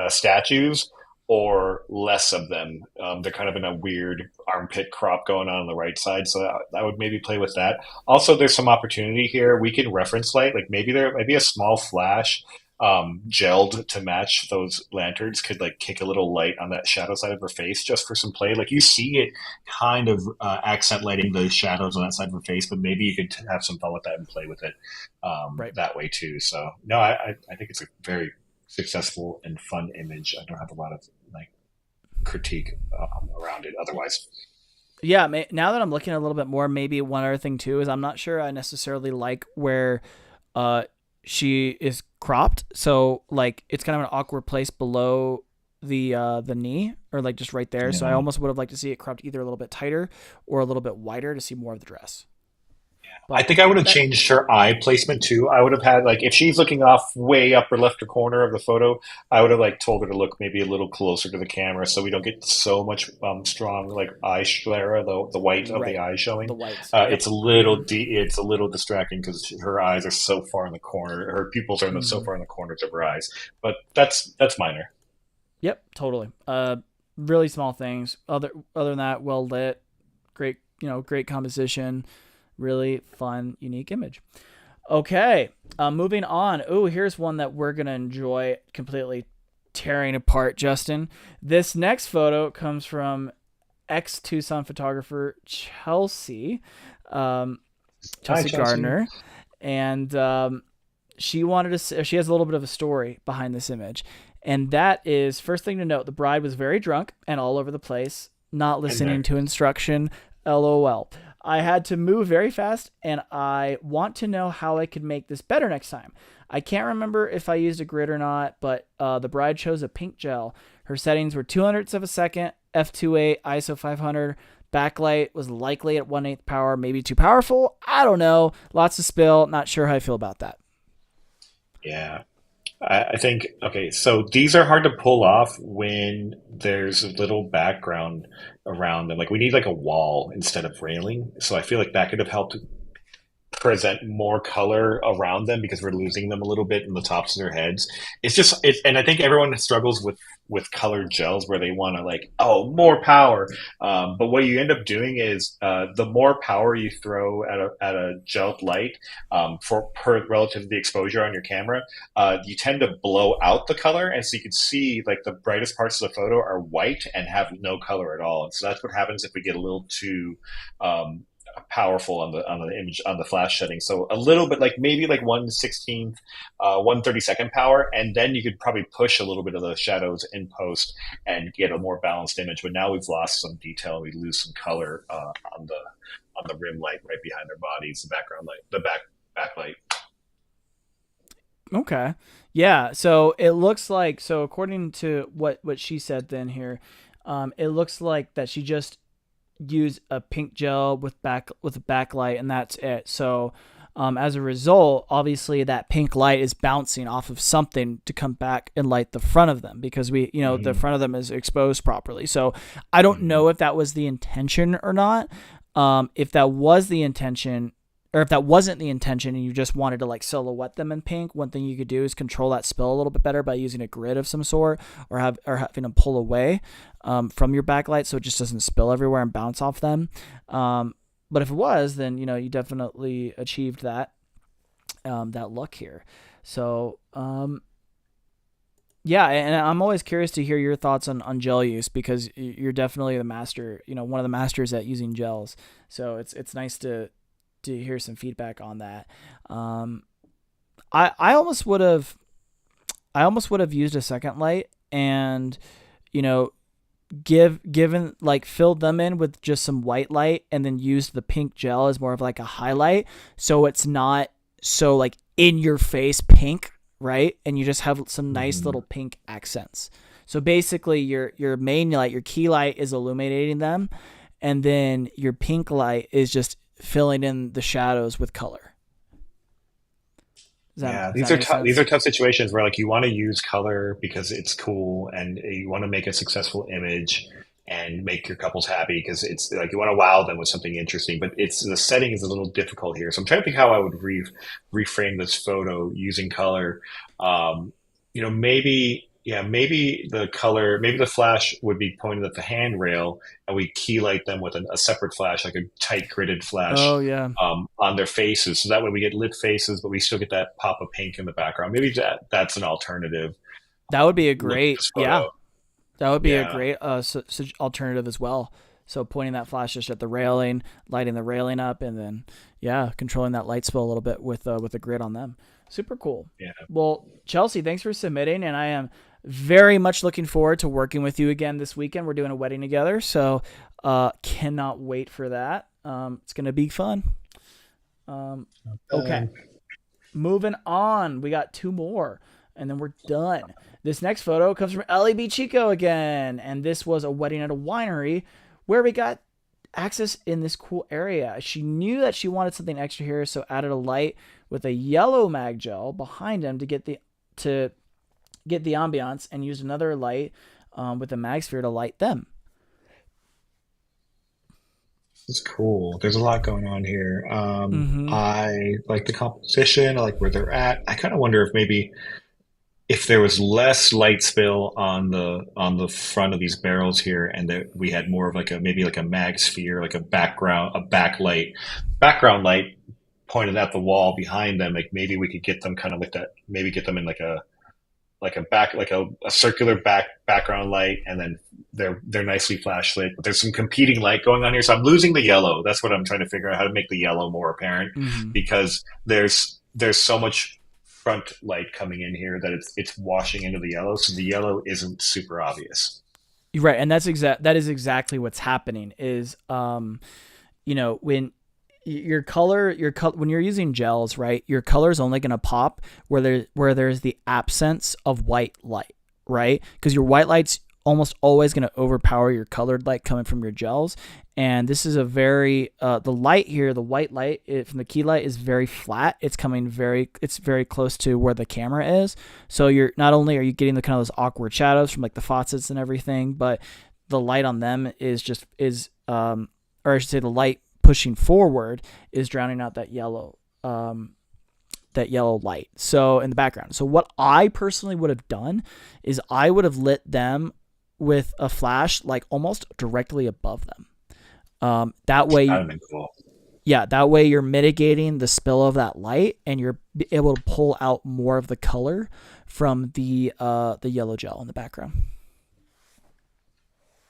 statues or less of them. They're kind of in a weird armpit crop going on the right side, so I would maybe play with that. Also, there's some opportunity here. We can reference light, like maybe there might be a small flash gelled to match those lanterns could like kick a little light on that shadow side of her face just for some play. Like you see it kind of accent lighting the shadows on that side of her face, but maybe you could have some fun with that and play with it Right. that way too. So no, I think it's a very successful and fun image. I don't have a lot of like critique around it otherwise. Yeah. Now that I'm looking a little bit more, maybe one other thing too is I'm not sure I necessarily like where uh she is cropped. So like it's kind of an awkward place below the knee, or like just right there. So I Yeah. almost would have liked to see it cropped either a little bit tighter or a little bit wider to see more of the dress. I But think I would have that. changed her eye placement too. I would have had like if she's looking off way upper left or corner of the photo, I would have like told her to look maybe a little closer to the camera so we don't get so much strong like eye sclera, the white of the Right. eye The showing. whites. Yep. It's a little distracting because her eyes are so far in the corner. Her pupils are so Hmm. far in the corners of her eyes. But that's minor. Yep. Totally. Really small things. Other than that, well lit, great. Great composition. Really fun, unique image. Okay. Moving on. Oh, here's one that we're gonna enjoy completely tearing apart, Justin. This next photo comes from ex Tucson photographer Chelsea, um, Hi, Chelsea Chelsea. Gardner, and she wanted to. She has a little bit of a story behind this image, and that is first thing to note: the bride was very drunk and all over the place, not Been listening there. to instruction. LOL. I had to move very fast, and I want to know how I could make this better next time. I can't remember if I used a grid or not, but the bride chose a pink gel. Her settings were 200ths of a second, f2.8, ISO 500. Backlight was likely at 1/8 power, maybe too powerful. I don't know. Lots of spill. Not sure how I feel about that. Yeah. I think okay, so these are hard to pull off when there's a little background around them. Like we need like a wall instead of railing. So I feel like that could have helped present more color around them because we're losing them a little bit in the tops of their heads. It's just it, and I think everyone struggles with colored gels where they want to like more power, but what you end up doing is the more power you throw at a gel light for per relative to the exposure on your camera, you tend to blow out the color, and so you can see like the brightest parts of the photo are white and have no color at all. And so that's what happens if we get a little too um, powerful on the image on the flash setting. So a little bit like maybe like 1/16, 1/32 power, and then you could probably push a little bit of the shadows in post and get a more balanced image. But now we've lost some detail. We lose some color on the rim light right behind their bodies, the background light, the backlight. Okay. Yeah. So it looks like, so according to what she said then here, it looks like that she just used a pink gel with a backlight, and that's it. So as a result, obviously that pink light is bouncing off of something to come back and light the front of them, because the Mm-hmm. front of them is exposed properly. So I don't Mm-hmm. know if that was the intention or not. If that was the intention, or if that wasn't the intention and you just wanted to like silhouette them in pink, one thing you could do is control that spill a little bit better by using a grid of some sort, or having them pull away from your backlight so it just doesn't spill everywhere and bounce off them. But if it was, then you definitely achieved that look here. So yeah, and I'm always curious to hear your thoughts on gel use, because you're definitely the master, one of the masters at using gels. So it's nice to hear some feedback on that. Um, I almost would have used a second light, and you know given like filled them in with just some white light, and then used the pink gel as more of like a highlight, so it's not so like in your face pink, right? And you just have some nice Mm-hmm. little pink accents. So basically your main light, your key light, is illuminating them, and then your pink light is just filling in the shadows with color. Yeah, Does these that are make tough. These sense? are tough situations where like you want to use color because it's cool and you want to make a successful image and make your couples happy because it's like you want to wow them with something interesting. But it's the setting is a little difficult here. So I'm trying to think how I would reframe this photo using color. Um, maybe yeah, maybe the color, maybe the flash would be pointed at the handrail, and we key light them with a separate flash, like a tight gridded flash Oh yeah, on their faces. So that way we get lit faces, but we still get that pop of pink in the background. Maybe that's an alternative that would be a look at great this yeah. photo. That would be a Yeah, great alternative as well. So pointing that flash just at the railing, lighting the railing up, and then yeah, controlling that light spill a little bit with a grid on them. Super cool. yeah. Well, Chelsea, thanks for submitting, and I am very much looking forward to working with you again this weekend. We're doing a wedding together, so cannot wait for that. It's gonna be fun. Okay, moving on. We got two more, and then we're done. This next photo comes from Ellie B. Chico again, and this was a wedding at a winery where we got access in this cool area. She knew that she wanted something extra here, so added a light with a yellow mag gel behind him to get the ambiance, and used another light with a mag sphere to light them. It's cool. There's a lot going on here. Mm-hmm. I like the composition. I like where they're at. I kind of wonder if maybe if there was less light spill on the front of these barrels here, and that we had more of like a maybe like a mag sphere, like a background light pointed at the wall behind them. Like maybe we could get them kind of like that. Maybe get them in like a circular background light, and then they're nicely flash lit. But there's some competing light going on here, so I'm losing the yellow. That's what I'm trying to figure out, how to make the yellow more apparent, Mm-hmm. because there's so much front light coming in here that it's washing into the yellow, so the yellow isn't super obvious. You're right, and that is exactly what's happening. Is when when you're using gels, right, your color is only going to pop where there's the absence of white light, right? Because your white light's almost always going to overpower your colored light coming from your gels. And this is a very the light here, the white light from the key light is very flat. It's very close to where the camera is. So you're not only are you getting the kind of those awkward shadows from like the faucets and everything, but the light on them or I should say the light pushing forward is drowning out that yellow light. So in the background. So what I personally would have done is I would have lit them with a flash like almost directly above them. That way, That would have been cool. yeah, that way you're mitigating the spill of that light, and you're able to pull out more of the color from the yellow gel in the background.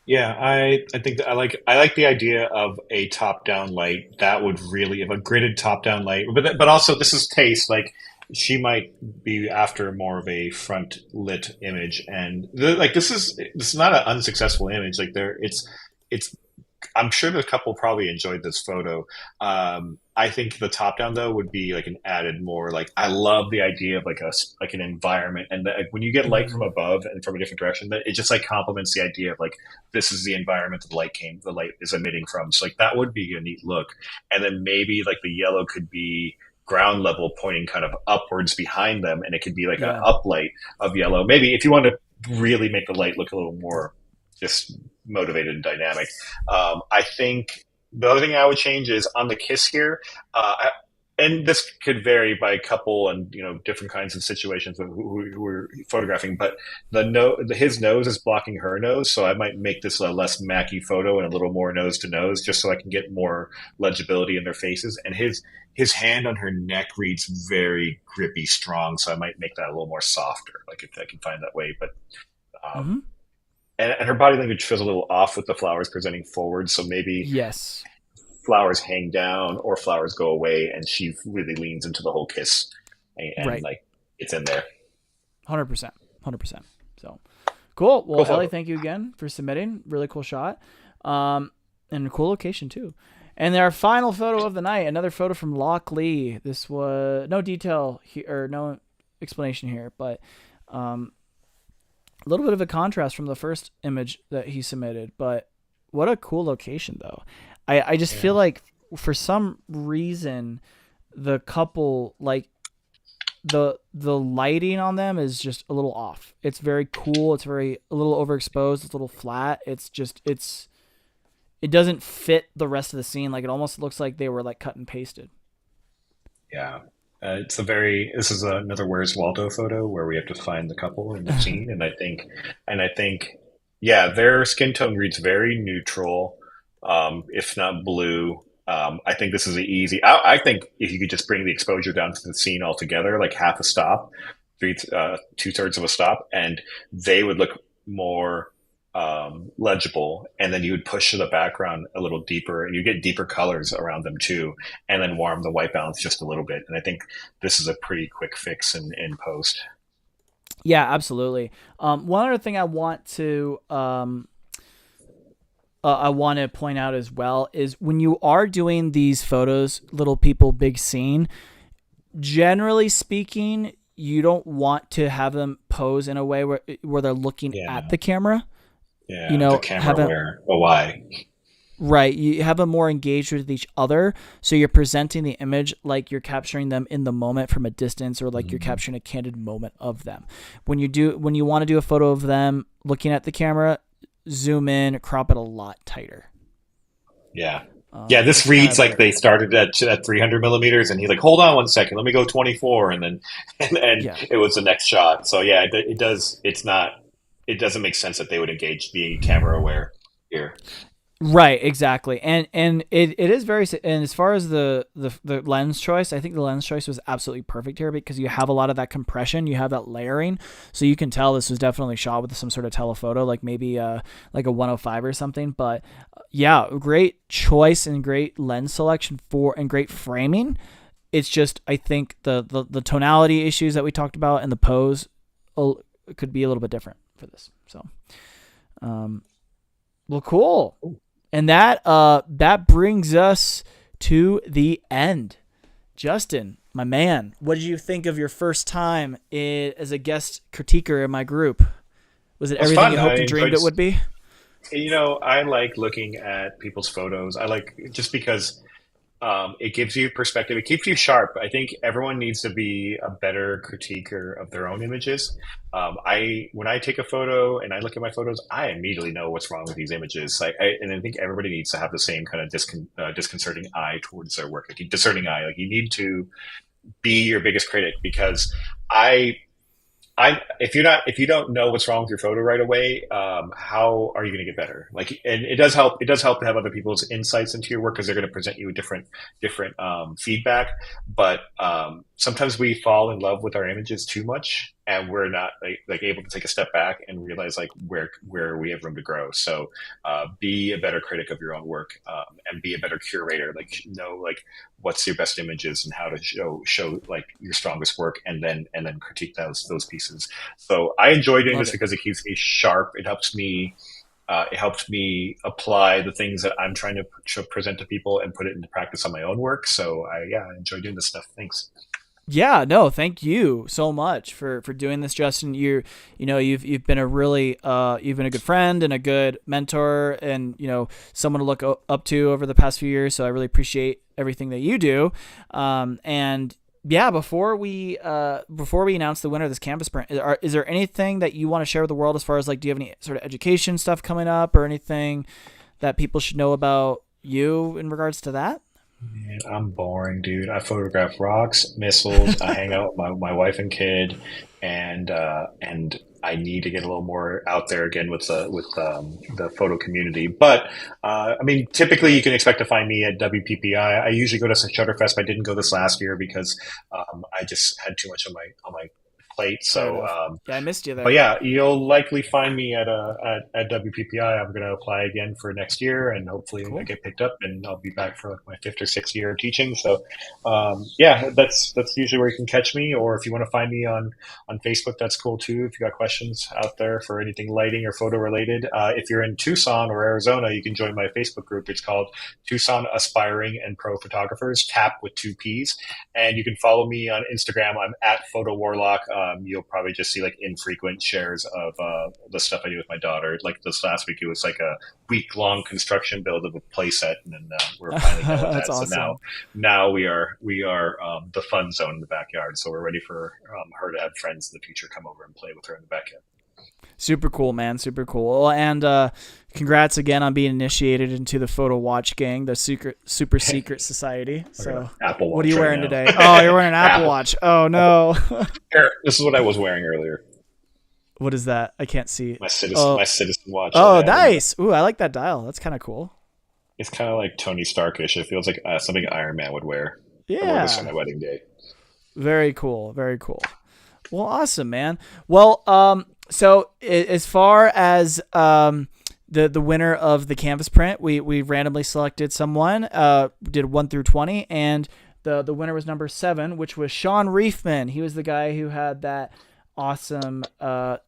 Yeah, I think that I like the idea of a top down light. That would really, of a gridded top down light. But also this is taste. Like she might be after more of a front lit image, and this is not an unsuccessful image. Like it's I'm sure the couple probably enjoyed this photo. I think the top down though would be like an added more like I love the idea of like an environment, and when you get light from Mm-hmm. above and from a different direction, that it just like complements the idea of like this is the environment that the light is emitting from. So like that would be a neat look, and then maybe like the yellow could be ground level pointing kind of upwards behind them, and it could be like a Yeah. uplight of yellow. Maybe if you want to really make the light look a little more just motivated and dynamic. I think the other thing I would change is on the kiss here. And this could vary by couple and different kinds of situations who we're photographing. But his nose is blocking her nose, so I might make this a less Mackie photo and a little more nose to nose, just so I can get more legibility in their faces. And his hand on her neck reads very grippy, strong, so I might make that a little more softer, like if I can find that way. But Mm-hmm. um, and her body language feels a little off with the flowers presenting forward. So maybe Yes. flowers hang down or flowers go away, and she really leans into the whole kiss, and Right. like it's in there. 100%. 100%. So cool. Well, Cool Ellie, photo. thank you again for submitting. Really cool shot. And a cool location too. And our final photo of the night, another photo from Lock Lee. This was no detail here or no explanation here, but a little bit of a contrast from the first image that he submitted, but what a cool location though. I just Yeah. feel like for some reason the couple like the lighting on them is just a little off. It's very cool. It's very a little overexposed. It's a little flat. It doesn't fit the rest of the scene. Like it almost looks like they were like cut and pasted. Yeah. This is another Where's Waldo photo where we have to find the couple in the scene. And I think, yeah, their skin tone reads very neutral, if not blue. I think this is I think if you could just bring the exposure down to the scene altogether, like half a stop, two-thirds of a stop, and they would look more legible, and then you would push the background a little deeper and you get deeper colors around them too, and then warm the white balance just a little bit. And I think this is a pretty quick fix in post. Yeah, absolutely. One other thing I want to point out as well is when you are doing these photos, little people, big scene, generally speaking, you don't want to have them pose in a way where they're looking at Yeah, the camera. You yeah, the know, camera have them aware. Oh, why? right. You have them more engaged with each other, so you're presenting the image like you're capturing them in the moment from a distance, or like you're Mhm. capturing a candid moment of them. When you want to do a photo of them looking at the camera, zoom in, crop it a lot tighter. Yeah. Yeah, this It's kind reads of like a they started at 300 millimeters, and he's like, "Hold on one second, let me go 24," and then and yeah. it was the next shot. So yeah, it does. It's not. It doesn't make sense that they would engage being camera aware here. Right, exactly, and it is very and as far as the lens choice, I think the lens choice was absolutely perfect here because you have a lot of that compression, you have that layering, so you can tell this was definitely shot with some sort of telephoto, like maybe like a 105 or something. But yeah, great choice and great lens selection for and great framing. It's just I think the tonality issues that we talked about and the pose could be a little bit different for this. So, um, well, cool. And that brings us to the end. Justin, my man, what did you think of your first time as a guest critiquer in my group? Was it It was everything fun. you I hoped and dreamed enjoyed. it would be? I like looking at people's photos. I like just because it gives you perspective. It keeps you sharp. I think everyone needs to be a better critiquer of their own images. When I take a photo and I look at my photos, I immediately know what's wrong with these images. And I think everybody needs to have the same kind of disconcerting eye towards their work. Like a discerning eye. Like you need to be your biggest critic because I if you don't know what's wrong with your photo right away, how are you going to get better? Like, and it does help. It does help to have other people's insights into your work because they're going to present you with different feedback. But sometimes we fall in love with our images too much, and we're not like able to take a step back and realize like where we have room to grow. So be a better critic of your own work, and be a better curator. Like know like what's your best images and how to show like your strongest work, and then critique those pieces. So I enjoy doing Love this it. because it keeps me sharp. It helps me apply the things that I'm trying to present to people and put it into practice on my own work. So I enjoy doing this stuff. Thanks. Yeah, no, thank you so much for doing this, Justin. You've been a really you've been a good friend and a good mentor, and someone to look up to over the past few years. So I really appreciate everything that you do. And yeah, before we announce the winner of this Canvas sprint, is there anything that you want to share with the world as far as like, do you have any sort of education stuff coming up or anything that people should know about you in regards to that? Man, I'm boring, dude. I photograph rocks, missiles. I hang out with my wife and kid, and I need to get a little more out there again with the photo community. But I mean, typically you can expect to find me at WPPI. I usually go to Shutterfest. But I didn't go this last year because I just had too much on my plate. Fair So enough. Yeah, I missed you but there. yeah, you'll likely find me at WPPI. I'm going to apply again for next year, and hopefully I Cool. get picked up, and I'll be back for like my fifth or sixth year of teaching. So, yeah, that's usually where you can catch me. Or if you want to find me on Facebook, that's cool too. If you got questions out there for anything lighting or photo related, if you're in Tucson or Arizona, you can join my Facebook group. It's called Tucson Aspiring and Pro Photographers, TAP with two P's, and you can follow me on Instagram. I'm at Photo Warlock. you'll probably just see like infrequent shares of the stuff I do with my daughter. Like this last week, it was like a week-long construction build of a play set, and then we're finally done with That's that. So awesome. now we are the fun zone in the backyard. So we're ready for her to have friends in the future come over and play with her in the backyard. Super cool, man. Super cool. And congrats again on being initiated into the Photo Watch Gang, the super secret society. So, Apple Watch what are you right wearing now. today? Oh, you're wearing an Apple Watch. Oh no. Here, this is what I was wearing earlier. What is that? I can't see. My citizen watch. Oh, nice. Ooh, I like that dial. That's kind of cool. It's kind of like Tony Starkish. It feels like something Iron Man would wear. I wore this on my wedding day. Very cool. Very cool. Well, awesome, man. Well, so as far as the winner of the canvas print, we randomly selected someone, did 1 through 20, and the winner was number 7, which was Sean Reefman. He was the guy who had that awesome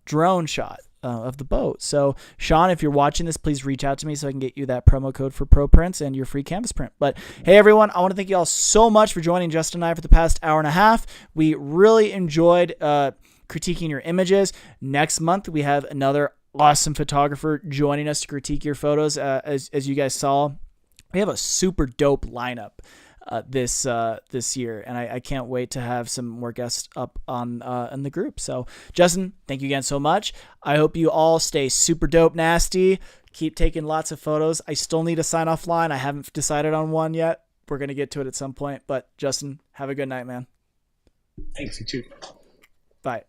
drone shot of the boat. So Sean, if you're watching this, please reach out to me so I can get you that promo code for Pro Prints and your free canvas print. But hey everyone, I want to thank you all so much for joining Justin and I for the past hour and a half. We really enjoyed critiquing your images. Next month we have another awesome photographer joining us to critique your photos. As you guys saw, we have a super dope lineup this year, and I can't wait to have some more guests up on in the group. So Justin, thank you again so much. I hope you all stay super dope nasty. Keep taking lots of photos. I still need a sign off line. I haven't decided on one yet. We're gonna get to it at some point. But Justin, have a good night, man. Thanks, you too. Bye.